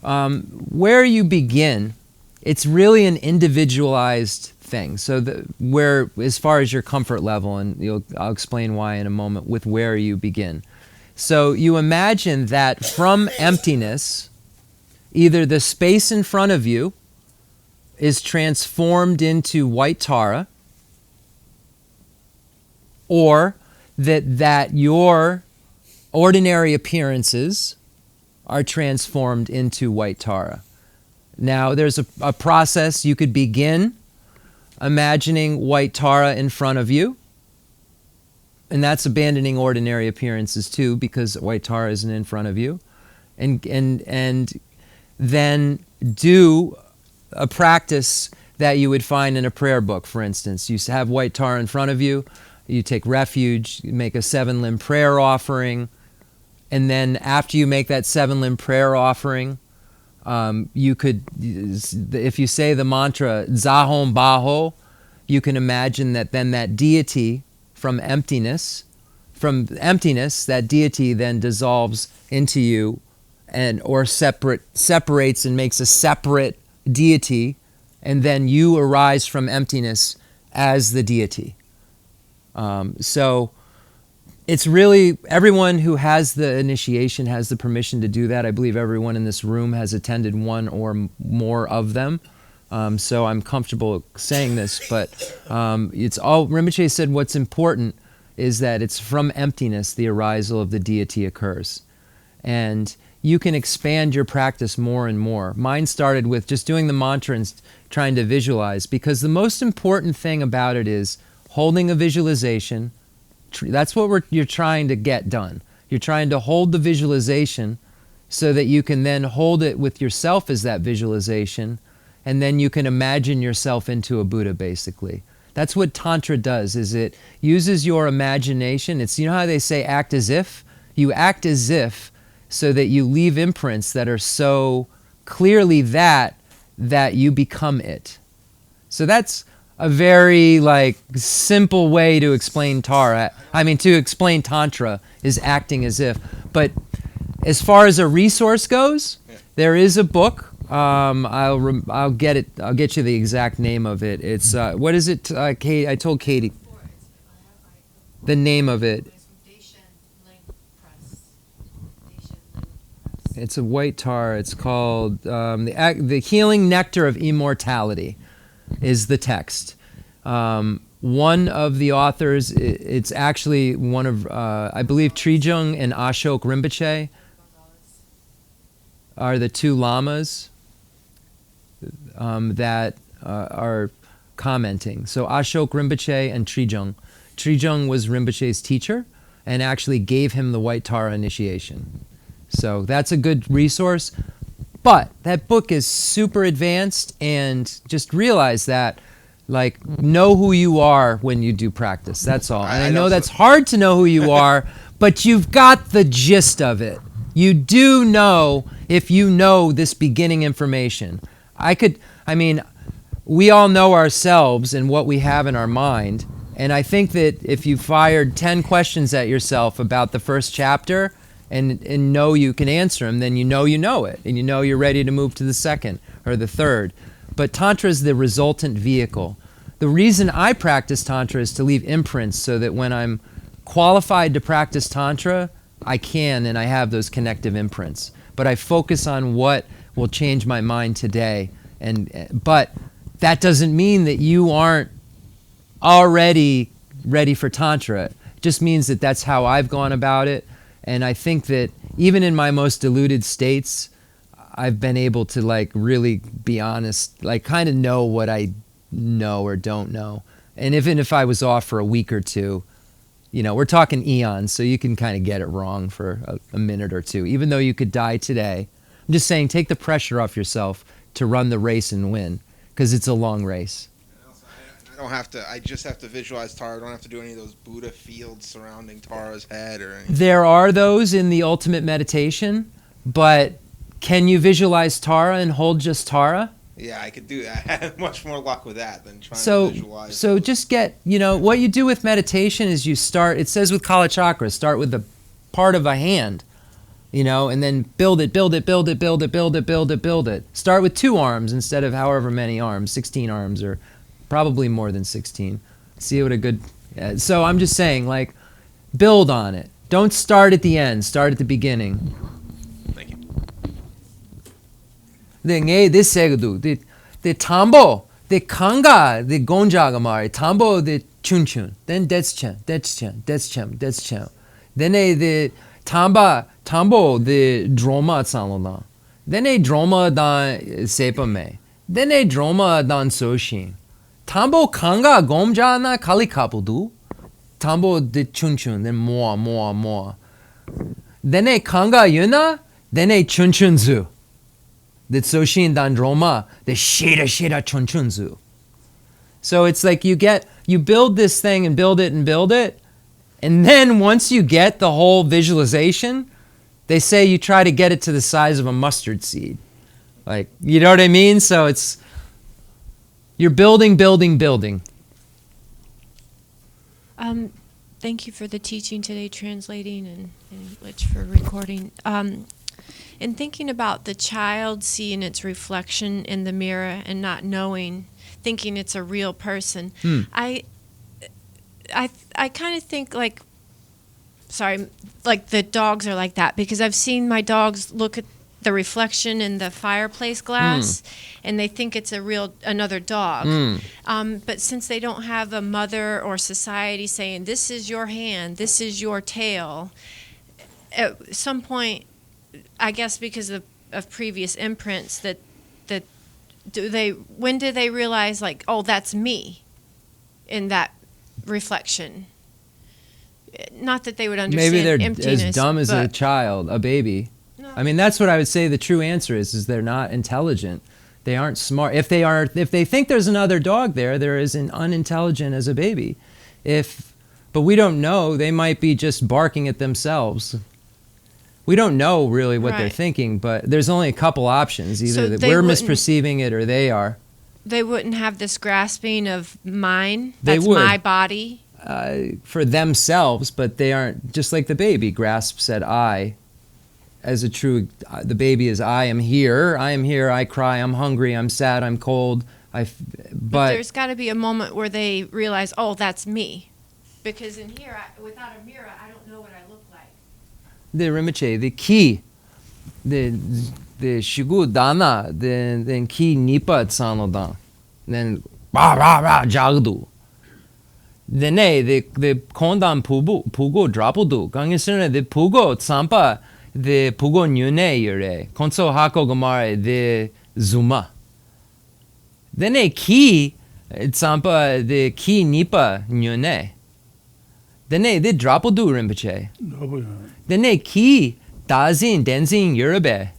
where you begin, it's really an individualized thing. So where, as far as your comfort level, and I'll explain why in a moment, with where you begin. So you imagine that from emptiness, either the space in front of you is transformed into white Tara, or that your ordinary appearances are transformed into white Tara. Now, there's a process. You could begin imagining white Tara in front of you, and that's abandoning ordinary appearances too, because white Tara isn't in front of you, and then do a practice that you would find in a prayer book. For instance, you have white Tara in front of you, you take refuge, you make a 7-limb prayer offering, and then after you make that 7-limb prayer offering, you could, if you say the mantra Zahom Baho, you can imagine that then that deity from emptiness, that deity then dissolves into you, or separates and makes a separate deity, and then you arise from emptiness as the deity. So it's really, everyone who has the initiation has the permission to do that. I believe everyone in this room has attended one or more of them. So I'm comfortable saying this, but it's all, Rinpoche said what's important is that it's from emptiness the arisal of the deity occurs. And you can expand your practice more and more. Mine started with just doing the mantra and trying to visualize, because the most important thing about it is holding a visualization. That's what you're trying to get done. You're trying to hold the visualization so that you can then hold it with yourself as that visualization, and then you can imagine yourself into a Buddha, basically. That's what Tantra does, is it uses your imagination. It's, you know how they say act as if? You act as if so that you leave imprints that are so clearly that you become it. So that's a very simple way to explain to explain Tantra, is acting as if. But as far as a resource goes, there is a book. I'll get it. I'll get you the exact name of it. It's what is it? Kate, I told Katie the name of it. It's a white tar. It's called the Healing Nectar of Immortality. Is the text. One of the authors, it's actually one of, I believe Trijung and Ashok Rinpoche are the two lamas that are commenting. So Ashok Rinpoche and Trijung. Trijung was Rinpoche's teacher and actually gave him the White Tara initiation. So that's a good resource. But that book is super advanced, and just realize that, know who you are when you do practice. That's all. And I know that's hard to know who you are, but you've got the gist of it. You do know if you know this beginning information. We all know ourselves and what we have in our mind. And I think that if you fired 10 questions at yourself about the first chapter, and know you can answer them, then you know it, and you know you're ready to move to the second or the third. But Tantra is the resultant vehicle. The reason I practice Tantra is to leave imprints, so that when I'm qualified to practice Tantra, I can, and I have those connective imprints. But I focus on what will change my mind today. But that doesn't mean that you aren't already ready for Tantra. It just means that that's how I've gone about it. And I think that even in my most deluded states, I've been able to really be honest, kind of know what I know or don't know. And even if I was off for a week or two, we're talking eons, so you can kind of get it wrong for a minute or two, even though you could die today. I'm just saying, take the pressure off yourself to run the race and win, because it's a long race. I just have to visualize Tara. I don't have to do any of those Buddha fields surrounding Tara's head or anything. There are those in the ultimate meditation, but can you visualize Tara and hold just Tara? Yeah, I could do that. I had much more luck with that than trying to visualize. So just get, what you do with meditation is you start, it says with Kala Chakra, start with the part of a hand, and then build it. Start with 2 arms instead of however many arms, 16 arms or probably more than 16. See what a good... so I'm just saying, build on it. Don't start at the end. Start at the beginning. Thank you. the nge de segdu the tambo the kanga the gonjagamari tambo the chunchun then deschen then the tambo the droma salona then a droma dan sepame then a droma dan soshin tambo kanga gomja na kalikapudu tambo de chunchun then more then a kanga yuna then a chunchunzu the soshin dan droma the shida chunchunzu. So it's like you build this thing and build it, and then once you get the whole visualization, they say you try to get it to the size of a mustard seed. Like, you know what I mean? So you're building. Thank you for the teaching today, translating, and Rich for recording. In thinking about the child seeing its reflection in the mirror and not knowing, thinking it's a real person, I kind of think like the dogs are like that, because I've seen my dogs look at the reflection in the fireplace glass and they think it's another dog. But since they don't have a mother or society saying, this is your hand, this is your tail, at some point, I guess because of previous imprints, when do they realize, like, oh, that's me in that reflection? Not that they would understand maybe they're emptiness, as dumb as a child, a baby. No. I mean, that's what I would say the true answer is they're not intelligent. They aren't smart. If they think there's another dog there, they're as unintelligent as a baby. But we don't know. They might be just barking at themselves. We don't know really what they're thinking, but there's only a couple options. Either that we're misperceiving it or they are. They wouldn't have this grasping of mine. That's my body. For themselves, but they aren't, just like the baby grasps at I as a true, the baby is I am here, I cry, I'm hungry, I'm sad, I'm cold. But there's got to be a moment where they realize, oh, that's me. Because in here, without a mirror, I don't know what I look like. The Rinpoche, the key, the shigu dana, then ki nipa tsanodan, then ra jagdu. Then the kondan pugo drapudu, gangisune the pugo tsampa, the pugo nyune yure, konso hako gamare the zuma. Then ki tsampa the ki nipa nyune. Then the drapudu Rinpoche. Then ki dazin denzin yurebe.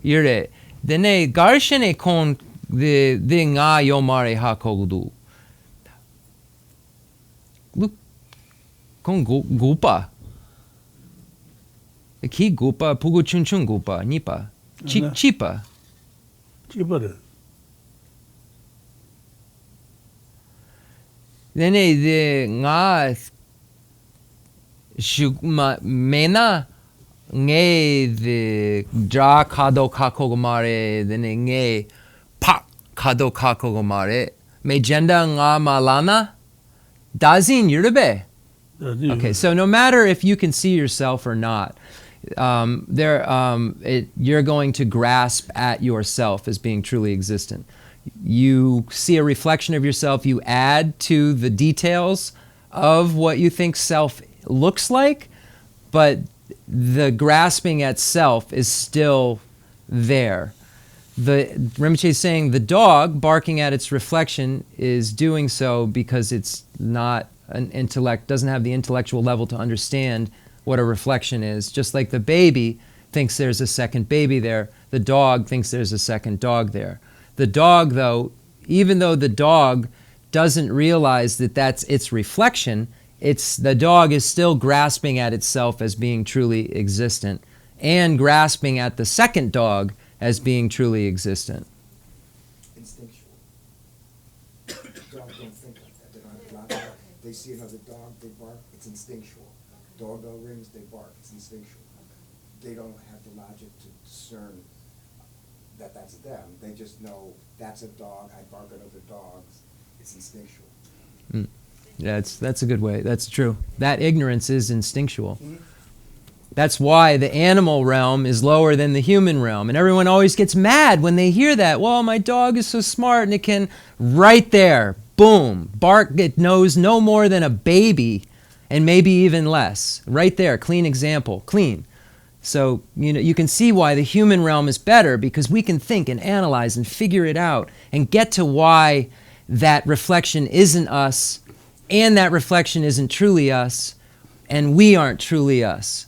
Yure. Then garshene kon the nga yomare hakogudu. Look, kon gupa. Ki gupa pugu chun gupa nipa. Chipa. Chipa. Then the nga shugma mena nge the dra kado kakogomare then nge pa kado kakogomare me jenda nga malana dazin yurbe. Okay, so no matter if you can see yourself or not, you're going to grasp at yourself as being truly existent. You see a reflection of yourself, you add to the details of what you think self looks like, but the grasping at self is still there. The Rinpoche is saying the dog barking at its reflection is doing so because it's not an intellect, doesn't have the intellectual level to understand what a reflection is. Just like the baby thinks there's a second baby there, the dog thinks there's a second dog there. The dog, though, even though the dog doesn't realize that that's its reflection, the dog is still grasping at itself as being truly existent and grasping at the second dog as being truly existent. Instinctual. Dogs don't think like that. They don't have logic. They see another dog, they bark. It's instinctual. Doorbell rings, they bark. It's instinctual. They don't have the logic to discern that that's them. They just know that's a dog. I bark at other dogs. It's instinctual. That's a good way. That's true. That ignorance is instinctual. Mm-hmm. That's why the animal realm is lower than the human realm. And everyone always gets mad when they hear that. Well, my dog is so smart and it can, right there, boom, bark, it knows no more than a baby and maybe even less. Right there, clean example, clean. So, you can see why the human realm is better, because we can think and analyze and figure it out and get to why that reflection isn't us and that reflection isn't truly us and we aren't truly us.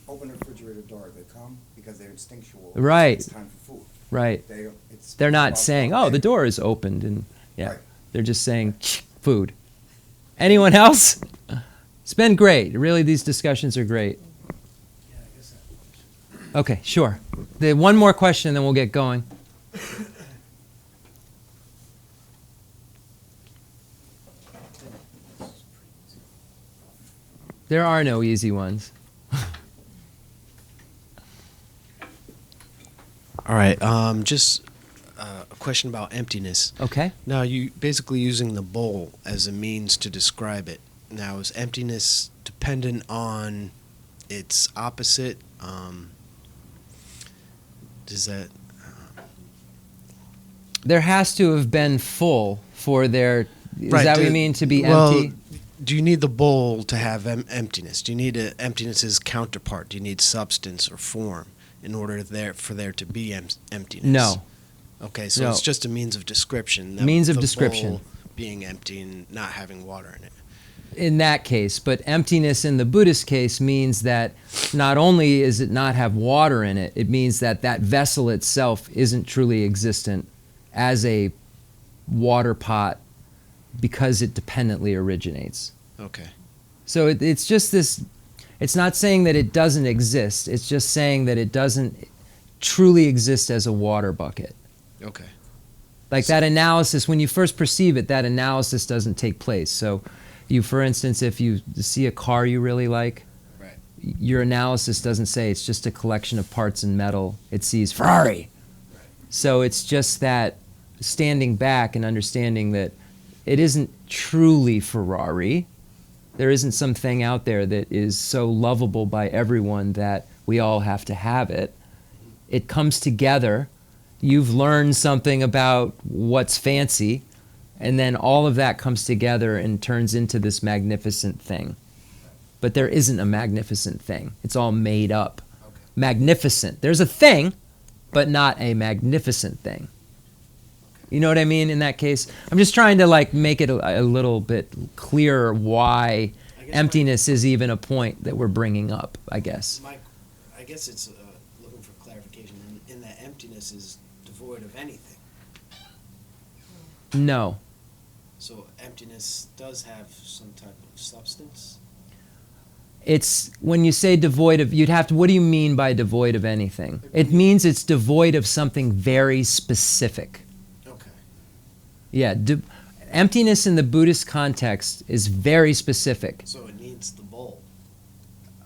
Open the refrigerator door, they come because they're instinctual. Right. It's time for food. Right. It's They're not about saying, food. oh, the door is opened, and yeah, Right. they're just saying food. Anyone else? It's been great. Really, these discussions are great. Okay, sure. One more question, then we'll get going. There are no easy ones. All right, just a question about emptiness. Okay. Now, you basically using the bowl as a means to describe it. Now, is emptiness dependent on its opposite? Does that... There has to have been full for there. Is Right, that what you mean, to be well, empty? Do you need the bowl to have emptiness? Do you need emptiness's counterpart? Do you need substance or form in order for there to be emptiness? No. Okay, so No. it's just a means of description. Means of the description. bowl being empty and not having water in it. In that case, but emptiness in the Buddhist case means that not only is it not have water in it, it means that that vessel itself isn't truly existent as a water pot because it dependently originates. Okay. So it's just this, it's not saying that it doesn't exist, it's just saying that it doesn't truly exist as a water bucket. Okay. Like that analysis, when you first perceive it, that analysis doesn't take place. So you, for instance, if you see a car you really like, Right. your analysis doesn't say it's just a collection of parts and metal. It sees Ferrari. Right. So it's just that standing back and understanding that it isn't truly Ferrari. There isn't something out there that is so lovable by everyone that we all have to have it. It comes together. You've learned something about what's fancy, and then all of that comes together and turns into this magnificent thing. But there isn't a magnificent thing. It's all made up. Okay. Magnificent. There's a thing, but not a magnificent thing. You know what I mean in that case? I'm just trying to make it a little bit clearer why emptiness is even a point that we're bringing up, I guess. I guess it's looking for clarification in that emptiness is devoid of anything. No. So emptiness does have some type of substance? It's, when you say devoid of, you'd have to, what do you mean by devoid of anything? It means it's devoid of something very specific. Okay. Yeah, emptiness in the Buddhist context is very specific. So it needs the bowl.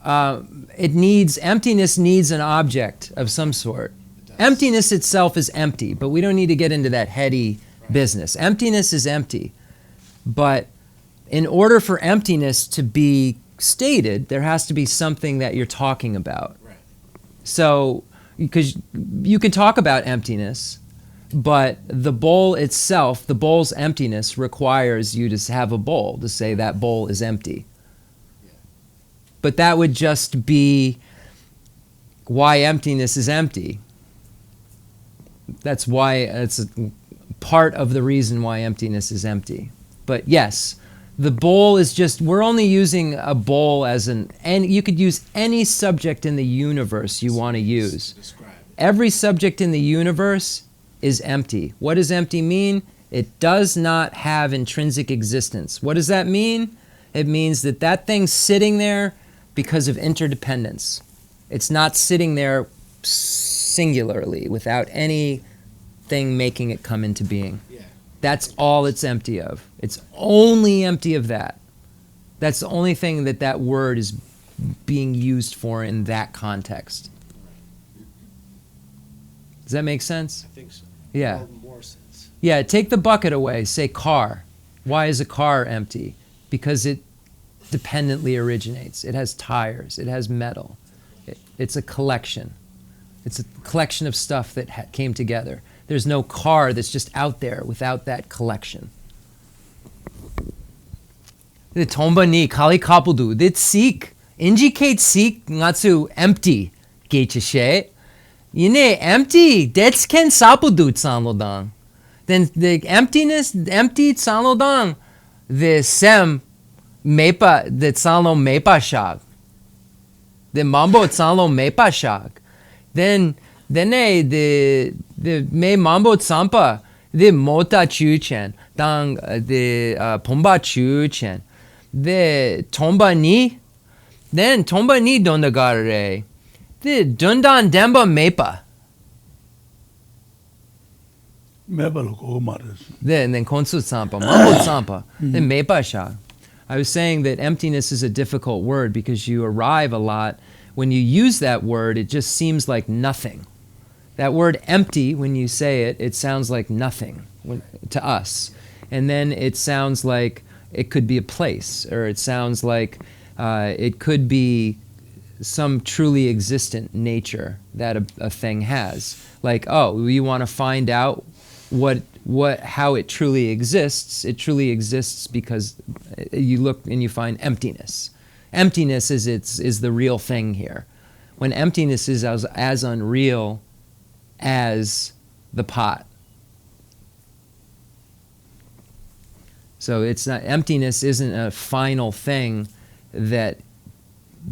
Emptiness needs an object of some sort. It does. Emptiness itself is empty, but we don't need to get into that heady business. Emptiness is empty. But in order for emptiness to be stated, there has to be something that you're talking about. Right. So, because you can talk about emptiness, but the bowl itself, the bowl's emptiness requires you to have a bowl, to say that bowl is empty. Yeah. But that would just be why emptiness is empty. That's why it's a part of the reason why emptiness is empty. But yes, the bowl is just, we're only using a bowl as and you could use any subject in the universe you want to use. Describe it. Every subject in the universe is empty. What does empty mean? It does not have intrinsic existence. What does that mean? It means that that thing's sitting there because of interdependence. It's not sitting there singularly without anything making it come into being. Yeah. That's all it's empty of. It's only empty of that. That's the only thing that that word is being used for in that context. Does that make sense? I think so. Yeah. Well, more sense. Yeah, take the bucket away, say car. Why is a car empty? Because it dependently originates. It has tires. It has metal. It's a collection. It's a collection of stuff that came together. There's no car that's just out there without that collection. The tomba ni kali kapudu. Dit seek indicate seek ngatsu empty gecheshe. Yine empty. That's ken sapudu tsanlodang. Then the emptiness, empty tsanlodang. The sem mepa the tsanlo mepa shag. The mambo tsanlo mepa shag. Then the me mambo tsampa the mota chuchen dang the pomba chuchen the tomba ni then tomba ni dondagare the dundan demba mepa Mebal ko mares. then konsu tsampa mambo tsampa then mepa sha. I was saying that emptiness is a difficult word because you arrive a lot. When you use that word, it just seems like nothing. That word empty, when you say it, it sounds like nothing to us. And then it sounds like it could be a place, or it sounds like it could be some truly existent nature that a thing has. Like, oh, you want to find out how it truly exists. It truly exists because you look and you find emptiness. Emptiness is the real thing here. When emptiness is as unreal as the pot. So it's not, emptiness isn't a final thing that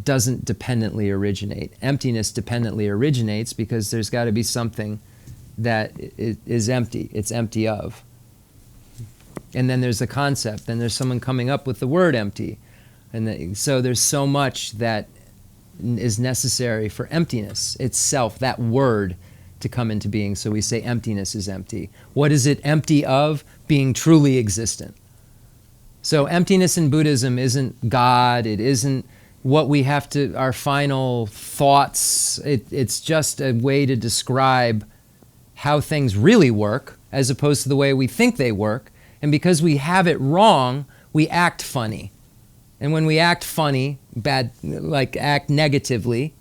doesn't dependently originate. Emptiness dependently originates because there's got to be something that is empty. It's empty of. And then there's a concept. Then there's someone coming up with the word empty. And so there's so much that is necessary for emptiness itself, that word, to come into being. So we say emptiness is empty. What is it empty of? Being truly existent. So emptiness in Buddhism isn't God. It isn't what we have to, our final thoughts. It's just a way to describe how things really work as opposed to the way we think they work. And because we have it wrong, we act funny. And when we act funny, act negatively,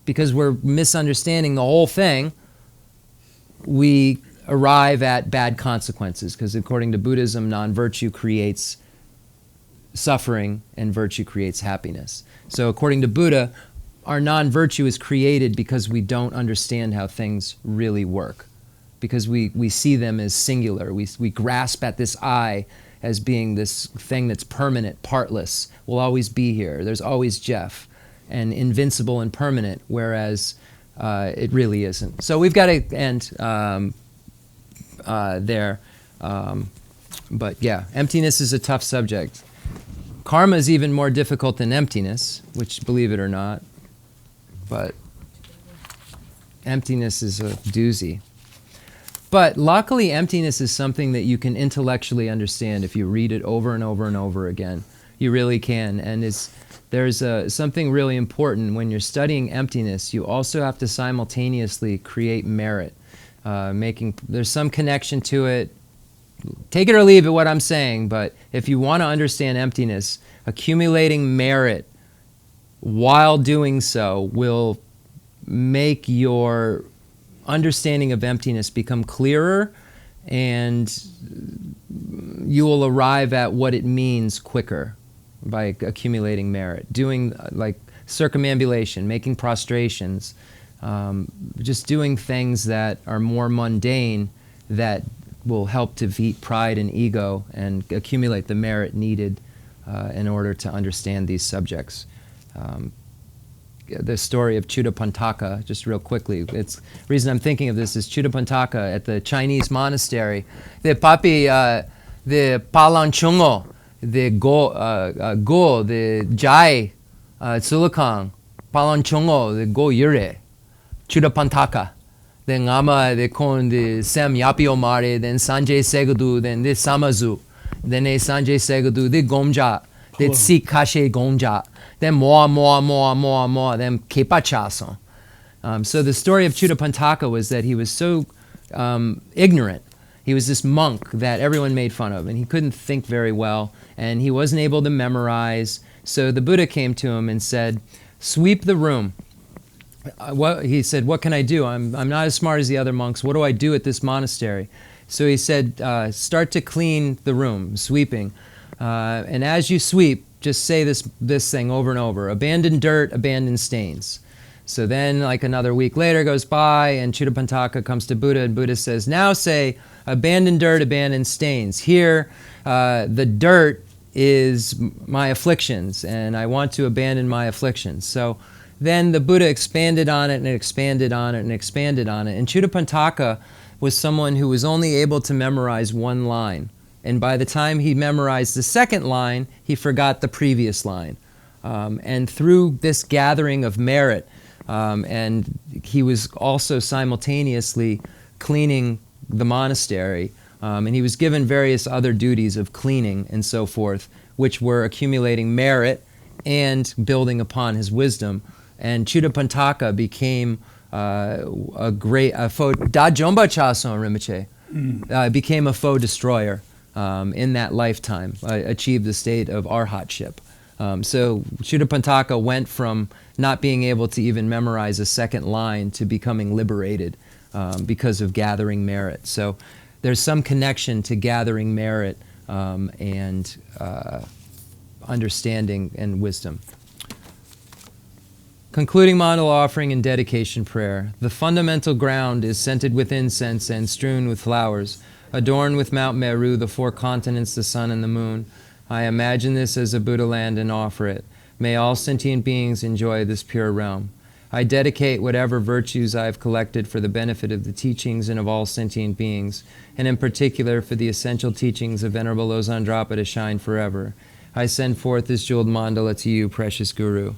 because we're misunderstanding the whole thing, we arrive at bad consequences. Because according to Buddhism, non-virtue creates suffering and virtue creates happiness. So according to Buddha, our non-virtue is created because we don't understand how things really work. Because we see them as singular. We grasp at this I as being this thing that's permanent, partless, will always be here. There's always Jeff, and invincible and permanent, whereas it really isn't. So we've got to end there. But yeah, emptiness is a tough subject. Karma is even more difficult than emptiness, which, believe it or not, but emptiness is a doozy. But luckily, emptiness is something that you can intellectually understand if you read it over and over and over again. You really can. And there's something really important. When you're studying emptiness, you also have to simultaneously create merit. There's some connection to it. Take it or leave it what I'm saying, but if you want to understand emptiness, accumulating merit while doing so will make your understanding of emptiness become clearer, and you will arrive at what it means quicker by accumulating merit. Doing like circumambulation, making prostrations, just doing things that are more mundane that will help defeat pride and ego and accumulate the merit needed in order to understand these subjects. The story of Chuddapantaka, just real quickly. The reason I'm thinking of this is Chuddapantaka at the Chinese monastery. The papi, the palanchungo, the go, the jai, tsulakang, palanchungo, the go yure, Chuddapantaka. Then ngama, the kon, the sem yapio mare, then sanjay segudu, then the samazu, then the sanjay segudu, the gomja, the sik kashe gomja. Then more, then kepachason. So the story of Chuddapantaka was that he was so ignorant. He was this monk that everyone made fun of, and he couldn't think very well, and he wasn't able to memorize. So the Buddha came to him and said, "Sweep the room." He said, "What can I do? I'm not as smart as the other monks. What do I do at this monastery?" So he said, "Start to clean the room, sweeping. And as you sweep, just say this thing over and over: abandon dirt, abandon stains." So then, like another week later goes by, and Chuddapantaka comes to Buddha, and Buddha says, "Now say, abandon dirt, abandon stains. Here, the dirt is my afflictions, and I want to abandon my afflictions." So then the Buddha expanded on it, and expanded on it, and expanded on it. And Chuddapantaka was someone who was only able to memorize one line. And by the time he memorized the second line, he forgot the previous line. And through this gathering of merit, and he was also simultaneously cleaning the monastery, and he was given various other duties of cleaning and so forth, which were accumulating merit and building upon his wisdom. And Chuddapantaka became became a foe destroyer in that lifetime, achieved the state of arhatship. So Chuddapantaka went from not being able to even memorize a second line to becoming liberated because of gathering merit. So there's some connection to gathering merit and understanding and wisdom. Concluding mandala offering and dedication prayer. The fundamental ground is scented with incense and strewn with flowers, adorned with Mount Meru, the four continents, the sun, and the moon. I imagine this as a Buddha land and offer it. May all sentient beings enjoy this pure realm. I dedicate whatever virtues I have collected for the benefit of the teachings and of all sentient beings, and in particular for the essential teachings of Venerable Losang Drapa to shine forever. I send forth this jeweled mandala to you, precious Guru.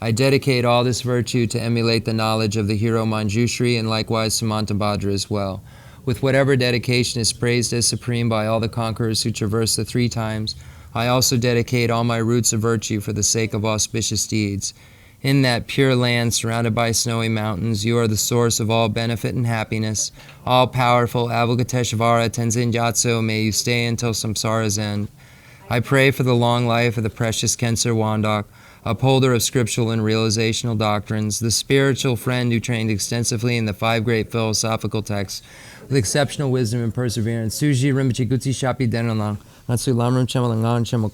I dedicate all this virtue to emulate the knowledge of the hero Manjushri and likewise Samantabhadra as well. With whatever dedication is praised as supreme by all the conquerors who traverse the three times, I also dedicate all my roots of virtue for the sake of auspicious deeds. In that pure land surrounded by snowy mountains, you are the source of all benefit and happiness. All-powerful Avalokiteshvara Tenzin Gyatso, may you stay until samsara's end. I pray for the long life of the precious Khensur Wandok, upholder of scriptural and realizational doctrines, the spiritual friend who trained extensively in the 5 great philosophical texts with exceptional wisdom and perseverance. Suji Rinpoche Gutsi Shapi Denalang, Natsu Lamrim Chemo Langan Chemo